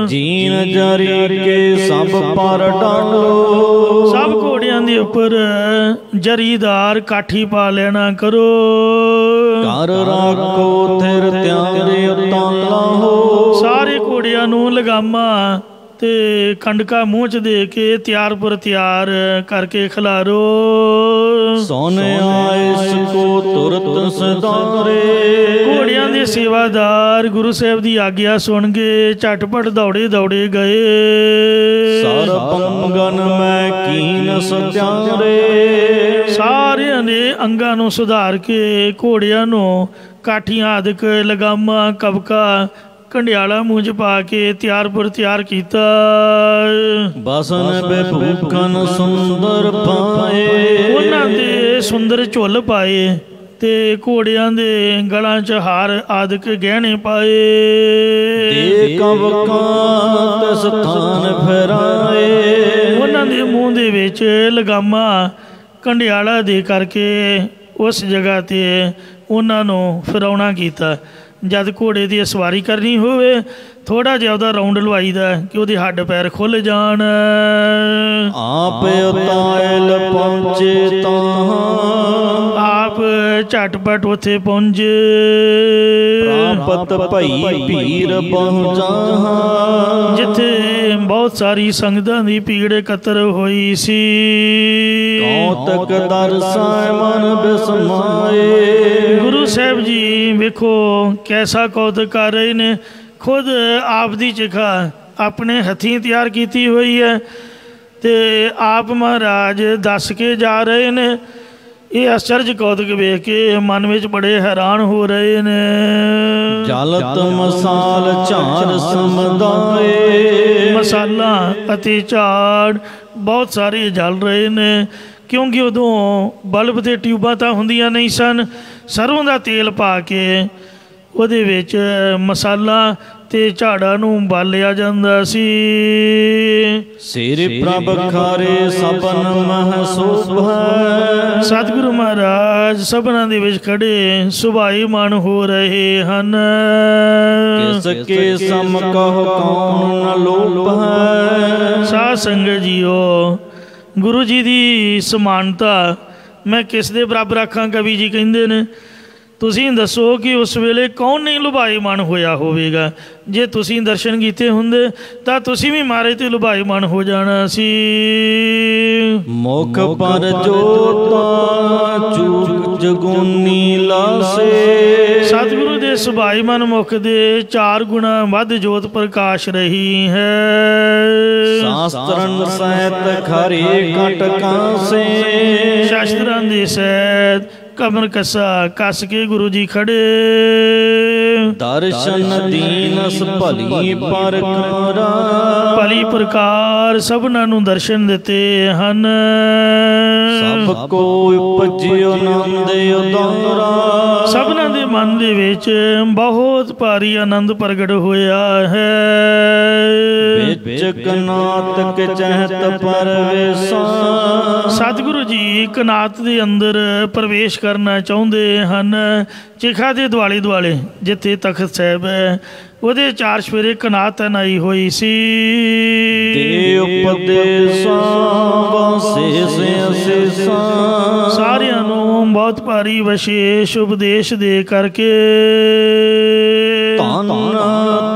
ਜੀਨ ਜਰੀ ਕੇ ਸਭ ਪਰ ਡਾਲੋ। ਸਭ ਘੋੜਿਆਂ ਦੇ ਉੱਪਰ ਜਰੀਦਾਰ ਕਾਠੀ ਪਾ ਲੈਣਾ ਕਰੋ। ਘਰ ਰਾਖੋ ਥਿਰ ਤਿਆਰੇ ਉਤਾਲਾ ਹੋ। ਸਾਰੇ ਘੋੜਿਆਂ ਨੂੰ ਲਗਾਮਾਂ ਤੇ ਕੰਡਕਾ ਮੂੰਹ 'ਚ ਦੇ ਕੇ ਤਿਆਰ ਕਰਕੇ ਖਿਲਾਰੋ। ਸੁਨ ਆਇਸ ਕੋ ਤੁਰਤ ਸਦਾਰੇ। ਘੋੜਿਆਂ ਦੇ ਸੇਵਾਦਾਰ ਗੁਰੂ ਸਾਹਿਬ ਦੀ ਆਗਿਆ ਸੁਣ ਕੇ ਝਟਪਟ ਦੌੜੇ ਗਏ। ਸਰ ਪੰਗਨ ਮੈਂ ਕੀਨ ਸਤਿਆਰੇ। ਸਾਰਿਆਂ ਦੇ ਅੰਗਾਂ ਨੂੰ ਸੁਧਾਰ ਕੇ ਘੋੜਿਆਂ ਨੂੰ ਕਾਠੀਆਂ ਆਦਿਕ ਲਗਾਮਾਂ ਕਬਕਾ ਕੰਡਿਆਲਾ ਮੂੰਹ 'ਚ ਪਾ ਕੇ ਤਿਆਰ ਕੀਤਾ। ਬਸਨ ਬੇਭੂਖਨ ਸੁੰਦਰ ਪਾਏ। ਉਹਨਾਂ ਦੇ ਸੁੰਦਰ ਝੁੱਲ ਪਾਏ ਤੇ ਘੋੜਿਆਂ ਦੇ ਗਲਾਂ 'ਚ ਹਾਰ ਆਦਿਕ ਗਹਿਣੇ ਪਾਏ। ਦੇ ਕਵਕਾਂ ਤਿਸ ਸਥਾਨ ਫਿਰਾਏ। ਉਹਨਾਂ ਦੇ ਮੂੰਹ ਦੇ ਵਿੱਚ ਲਗਾਮਾਂ ਕੰਡਿਆਲਾ ਦੇ ਕਰਕੇ ਉਸ ਜਗ੍ਹਾ 'ਤੇ ਉਹਨਾਂ ਨੂੰ ਫਿਰਾਉਣਾ ਕੀਤਾ। ਜਦ ਘੋੜੇ ਦੀ ਸਵਾਰੀ ਕਰਨੀ ਹੋਵੇ ਥੋੜ੍ਹਾ ਜਿਹਾ ਉਹਦਾ ਰਾਊਂਡ ਲਵਾਈਦਾ ਕਿ ਉਹਦੇ ਹੱਡ ਪੈਰ ਖੁੱਲ੍ਹ ਜਾਣ। ਆਪ ਉਤਾਇਲ ਪਹੁੰਚੇ ਤਾਂ। ਆਪ ਝਟਪਟ ਉੱਥੇ ਪਹੁੰਚੇ। ਪ੍ਰਾਪਤ ਭਈ ਭੀੜ ਬਹੁ ਜਹਾਂ। ਜਿੱਥੇ ਬਹੁਤ ਸਾਰੀ ਸੰਗਤਾਂ ਦੀ ਭੀੜ ਇਕੱਤਰ ਹੋਈ ਸੀ। ਕੌਤਕ ਦਰਸੈ ਮਨ ਬਿਸਮਾਏ। ਗੁਰੂ ਸਾਹਿਬ ਜੀ ਵੇਖੋ ਕੈਸਾ ਕੌਤਕ ਕਰ ਰਹੇ ਨੇ। ਖੁਦ ਆਪ ਦੀ ਚਿਖਾ ਆਪਣੇ ਹੱਥੀਂ ਤਿਆਰ ਕੀਤੀ ਹੋਈ ਹੈ ਤੇ ਆਪ ਮਹਾਰਾਜ ਦੱਸ ਕੇ ਜਾ ਰਹੇ ਨੇ। ਇਹ ਅਚਰਜ ਕੌਤਕ ਵੇਖ ਕੇ ਮਨ ਵਿੱਚ ਬੜੇ ਹੈਰਾਨ ਹੋ ਰਹੇ ਨੇ। ਜਲਤ ਮਸਾਲ ਝਾੜ ਸਮਦਾਏ। ਮਸਾਲਾ ਅਤੇ ਝਾੜ ਬਹੁਤ ਸਾਰੇ ਜਲ ਰਹੇ ਨੇ, ਕਿਉਂਕਿ ਉਦੋਂ ਬਲਬ ਤੇ ਟਿਊਬਾਂ ਤਾਂ ਹੁੰਦੀਆਂ ਨਹੀਂ ਸਨ। ਸਰੋਂ ਦਾ ਤੇਲ ਪਾ ਕੇ ਉਹਦੇ ਵਿੱਚ ਮਸਾਲਾ ਤੇ ਝਾੜਾਂ ਨੂੰ ਬਾਲਿਆ ਜਾਂਦਾ ਸੀ। ਸਿਰ ਪ੍ਰਭ ਖਾਰੇ ਸਭਨ ਮਹਿ ਸੋਭਾ। ਸਤਿਗੁਰੂ ਮਹਾਰਾਜ ਸਭਨਾਂ ਦੇ ਵਿੱਚ ਖੜੇ ਸੁਭਾਈਮਾਨ ਹੋ ਰਹੇ ਹਨ। ਕਿਸ ਕੇ ਸਮ ਕਹੁ ਕੌਣ ਨ ਲੋਭ ਹੈ। ਸਾਧ ਸੰਗਤ ਜੀਓ, ਗੁਰੂ ਜੀ ਦੀ ਸਮਾਨਤਾ ਮੈਂ ਕਿਸ ਦੇ ਬਰਾਬਰ ਆਖਾਂ। ਕਵੀ ਜੀ ਕਹਿੰਦੇ ਨੇ ਤੁਸੀਂ ਦੱਸੋ ਕਿ ਉਸ ਵੇਲੇ ਕੌਣ ਨਹੀਂ ਲੁਭਾਇਮਾਨ ਹੋਇਆ ਹੋਵੇਗਾ। ਜੇ ਤੁਸੀਂ ਦਰਸ਼ਨ ਕੀਤੇ ਹੁੰਦੇ ਤਾਂ ਤੁਸੀਂ ਵੀ ਮਹਾਰਾਜ ਤੇ ਲੁਭਾਇਮਾਨ ਹੋ ਜਾਣਾ ਸੀ। ਮੁਖ ਪਰ ਜੋਤਾ ਚੂਕ ਜਗੂਨੀ ਲਾਸੇ। ਸਤਿਗੁਰੂ ਦੇ ਸੁਭਾਇਮਾਨ ਮੁਖ ਦੇ 4 ਗੁਣਾ ਵੱਧ ਜੋਤ ਪ੍ਰਕਾਸ਼ ਰਹੀ ਹੈ। ਸ਼ਾਸਤਰਨ ਸਹਿਤ ਖਰੇ ਕਟ ਕਾਸੇ। ਸ਼ਾਸਤਰਾਂ ਦੇ ਸਹਿਤ ਕਮਰ ਕਸਾ ਕੱਸ ਕੇ ਗੁਰੂ ਜੀ ਖੜੇ। ਦਰਸ਼ਨ ਦੀਨਸ ਭਲੀ ਪ੍ਰਕਾਰਾ। ਭਲੀ ਪ੍ਰਕਾਰ ਸਭਨਾਂ ਨੂੰ ਦਰਸ਼ਨ ਦਿੱਤੇ ਹਨ। ਸਭ ਕੋ ਉਪਜਿਓ ਆਨੰਦ ਉਦਾਰਾ। ਸਭਨਾਂ ਦੇ ਮਨ ਦੇ ਵਿੱਚ ਬਹੁਤ ਭਾਰੀ ਆਨੰਦ ਪ੍ਰਗਟ ਹੋਇਆ ਹੈ। ਵਿੱਚ ਕਨਾਤ ਕੇ ਚਹਿਤ ਪਰਵੇਸਾ। ਸਤਿਗੁਰੂ ਜੀ ਕਨਾਤ ਦੇ ਅੰਦਰ ਪ੍ਰਵੇਸ਼ ਕਰਨਾ ਚਾਹੁੰਦੇ ਹਨ। ਚਿਖਾ ਦੇ ਦੁਆਲੇ ਦੁਆਲੇ ਜਿੱਥੇ ਤਖਤ ਸਾਹਿਬ ਹੈ ਉਹਦੇ 4 ਚੁਫੇਰੇ ਕਨਾਤ ਤੈਨਾਈ ਹੋਈ ਸੀ। ਦੇ ਉਪਦੇਸਾਂ ਵਾਸੇ ਅਸੀਸਾਂ। ਸਾਰਿਆਂ ਨੂੰ ਬਹੁਤ ਭਾਰੀ ਵਿਸ਼ੇਸ਼ ਉਪਦੇਸ਼ ਦੇ ਕਰਕੇ ਧੰਨ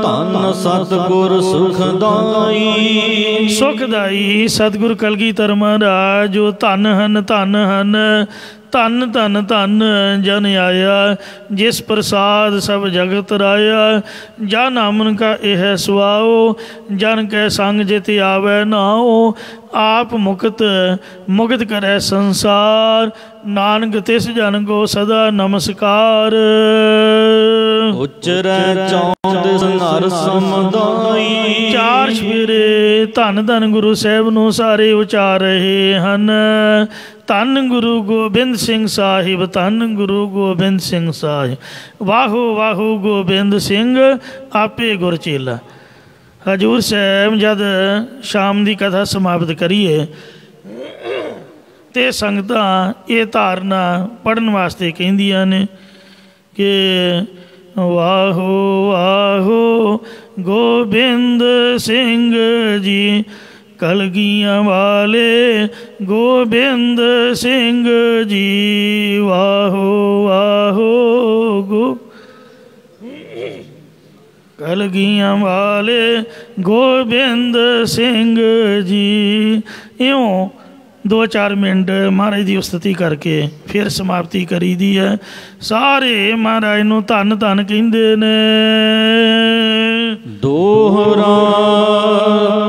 ਧੰਨ ਸਤਿਗੁਰ ਸੁਖਦਾਈ। ਸੁਖਦਾਈ ਸਤਿਗੁਰ ਕਲਗੀਧਰ ਮਹਾਰਾਜ ਜੋ ਧੰਨ ਹਨ ਧੰਨ ਹਨ। ਧੰਨ ਧੰਨ ਧੰਨ ਜਨ ਆਇਆ ਜਿਸ ਪ੍ਰਸਾਦ ਸਭ ਜਗਤ ਰਾਇਆ। ਜਾ ਨਾਮਨ ਕਾ ਇਹ ਸੁਆਓ ਜਨ ਕੈ ਸੰਗ ਜਿਤ ਆਵੈ ਨਾਉ। ਆਪ ਮੁਕਤ ਮੁਕਤ ਕਰੈ ਸੰਸਾਰ ਨਾਨਕ ਤਿਸ ਜਨ ਕੋ ਸਦਾ ਨਮਸਕਾਰ। ਉਚਰੈ ਚੌਂਦ ਸੰਘਰ ਸਮਦਾਈ। 4 ਚੁਫੇਰੇ ਧੰਨ ਧੰਨ ਗੁਰੂ ਸਾਹਿਬ ਨੂੰ ਸਾਰੇ ਉਚਾਰ ਰਹੇ ਹਨ। ਧੰਨ ਗੁਰੂ ਗੋਬਿੰਦ ਸਿੰਘ ਸਾਹਿਬ ਧੰਨ ਗੁਰੂ ਗੋਬਿੰਦ ਸਿੰਘ ਸਾਹਿਬ। ਵਾਹੋ ਵਾਹੋ ਗੋਬਿੰਦ ਸਿੰਘ ਆਪੇ ਗੁਰ ਚੇਲਾ। ਹਜ਼ੂਰ ਸਾਹਿਬ ਜਦ ਸ਼ਾਮ ਦੀ ਕਥਾ ਸਮਾਪਤ ਕਰੀਏ ਤੇ ਸੰਗਤਾਂ ਇਹ ਧਾਰਨਾ ਪੜ੍ਹਨ ਵਾਸਤੇ ਕਹਿੰਦੀਆਂ ਨੇ ਕਿ ਵਾਹੋ ਵਾਹੋ ਗੋਬਿੰਦ ਸਿੰਘ ਜੀ ਕਲਗੀਆਂ ਵਾਲੇ ਗੋਬਿੰਦ ਸਿੰਘ ਜੀ। ਵਾਹੋ ਵਾਹੋ ਕਲਗੀਆਂ ਵਾਲੇ ਗੋਬਿੰਦ ਸਿੰਘ ਜੀ। ਇਉਂ 2-4 ਮਿੰਟ ਮਹਾਰਾਜ ਦੀ ਉਸਤਤੀ ਕਰਕੇ ਫਿਰ ਸਮਾਪਤੀ ਕਰੀ ਦੀ ਹੈ। ਸਾਰੇ ਮਹਾਰਾਜ ਨੂੰ ਧੰਨ ਧੰਨ ਕਹਿੰਦੇ ਨੇ। ਦੋਹਰਾ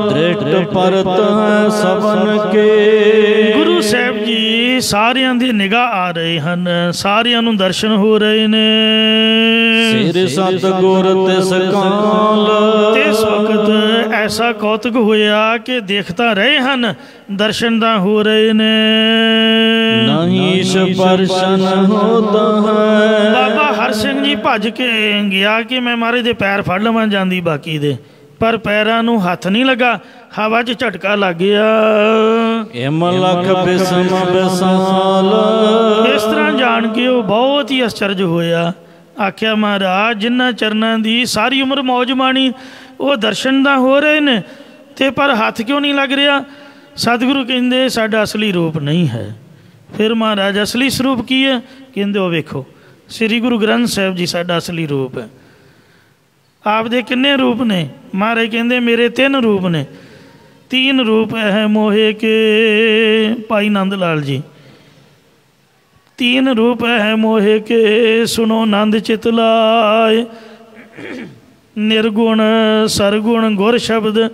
ਦ੍ਰਿਸ਼ਟ ਪਰਤ ਹੈ ਸਭਨ ਕੇ। ਗੁਰੂ ਸਾਹਿਬ ਜੀ ਸਾਰਿਆਂ ਦੀ ਨਿਗਾਹ ਆ ਰਹੇ ਹਨ। ਸਾਰਿਆਂ ਨੂੰ ਦਰਸ਼ਨ ਹੋ ਰਹੇ ਨੇ। ਸਿਰ ਸਤਿਗੁਰ ਤਿਸ ਕਾਲ। ਇਸ ਵਕਤ ਐਸਾ ਕੌਤਕ ਹੋਇਆ ਕਿ ਦੇਖ ਤਾਂ ਰਹੇ ਹਨ ਦਰਸ਼ਨ ਤਾਂ ਹੋ ਰਹੇ ਨੇ। ਨਹੀਂ ਸਪਰਸ਼ਨ ਹੋਤਾ ਹੈ। ਬਾਬਾ ਹਰ ਸਿੰਘ ਜੀ ਭੱਜ ਕੇ ਗਿਆ ਕਿ ਮੈਂ ਮਹਾਰਾਜ ਦੇ ਪੈਰ ਫੜ ਲਵਾਂ ਜਾਂਦੀ ਬਾਕੀ ਦੇ, ਪਰ ਪੈਰਾਂ ਨੂੰ ਹੱਥ ਨਹੀਂ ਲੱਗਾ। ਹਵਾ 'ਚ ਝਟਕਾ ਲੱਗ ਗਿਆ। ਇਮ ਲਖ ਬਿਸਮ ਬਿਸਾਲ। ਇਸ ਤਰ੍ਹਾਂ ਜਾਣ ਕੇ ਉਹ ਬਹੁਤ ਹੀ ਅਚਰਜ ਹੋਇਆ। ਆਖਿਆ ਮਹਾਰਾਜ ਜਿਨ੍ਹਾਂ ਚਰਨਾਂ ਦੀ ਸਾਰੀ ਉਮਰ ਮੌਜ ਮਾਣੀ ਉਹ ਦਰਸ਼ਨ ਤਾਂ ਹੋ ਰਹੇ ਨੇ ਤੇ ਪਰ ਹੱਥ ਕਿਉਂ ਨਹੀਂ ਲੱਗ ਰਿਹਾ। ਸਤਿਗੁਰੂ ਕਹਿੰਦੇ ਸਾਡਾ ਅਸਲੀ ਰੂਪ ਨਹੀਂ ਹੈ। ਫਿਰ ਮਹਾਰਾਜ ਅਸਲੀ ਸਰੂਪ ਕੀ ਹੈ? ਕਹਿੰਦੇ ਉਹ ਵੇਖੋ ਸ੍ਰੀ ਗੁਰੂ ਗ੍ਰੰਥ ਸਾਹਿਬ ਜੀ ਸਾਡਾ ਅਸਲੀ ਰੂਪ ਹੈ। ਆਪ ਦੇ ਕਿੰਨੇ ਰੂਪ ਨੇ? ਮਹਾਰਾਜ ਕਹਿੰਦੇ ਮੇਰੇ 3 ਰੂਪ ਨੇ। 3 ਰੂਪ ਹੈ ਮੋਹੇ ਕੇ ਭਾਈ ਨੰਦ ਲਾਲ ਜੀ। 3 रूप है मोहे के सुनो नंद चित लाए। निर्गुण सरगुण गुर शब्द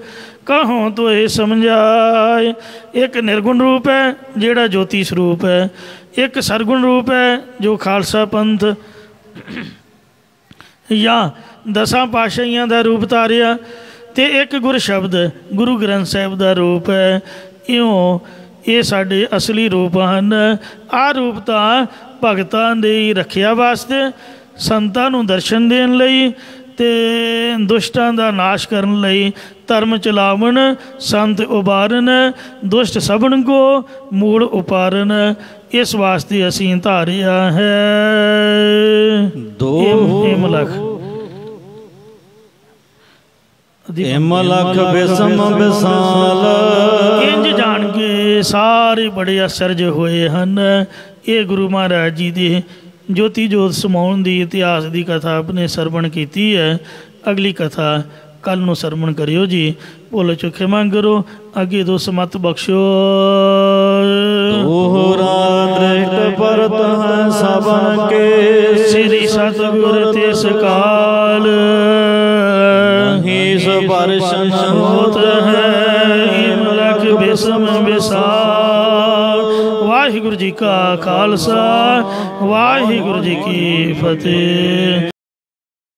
कहो तो ये समझाए। एक निर्गुण रूप है जेड़ा ज्योति स्वरूप है। एक सरगुण रूप है जो खालसा पंथ या 10 पातशाहियां दा रूप धारिया। ते एक गुर शब्द गुरु ग्रंथ साहिब दा रूप है। इयों ये साढ़े असली रूप हैं। आ रूप तो भगतां दे रखिया वास्ते संतां नूं दर्शन देण लई ते दुष्टां दा नाश करन लई धर्म चलावन संत उबारन दुष्ट सबन को मूल उपारन। इस वास्ते असीं धारिया है। लख बिसम बिसाल। इंज जान के सारे बड़े आश्चर्य होए हैं। ये गुरु महाराज जी दे ਜੋਤੀ ਜੋਤ ਸਮਾਉਣ ਦੀ ਇਤਿਹਾਸ ਦੀ ਕਥਾ ਆਪਣੇ ਸਰਵਣ ਕੀਤੀ ਹੈ। ਅਗਲੀ ਕਥਾ ਕੱਲ ਨੂੰ ਸਰਵਣ ਕਰਿਓ ਜੀ। ਭੁੱਲ ਚੁੱਕੇ ਮੰਗ ਕਰੋ, ਅੱਗੇ ਤੋਂ ਸਮਤ ਬਖਸ਼ੋ। ਦੋਹਰਾ ਦ੍ਰਿਸ਼ਟ ਪਰਤ ਹੈ ਸਭਨ ਕੇ, ਸ੍ਰੀ ਸਤਿਗੁਰ ਤਿਸ ਕਾਲ ਨਹੀਂ ਸਪਰਸ਼ਨ ਹੋਤ ਹੈ ਮਲਕ ਬਿਸਮ ਵਿਸਾਲ। ਵਾਹਿਗੁਰੂ ਜੀ ਕਾ ਖਾਲਸਾ, ਵਾਹਿਗੁਰੂ ਜੀ ਕੀ ਫਤਿਹ।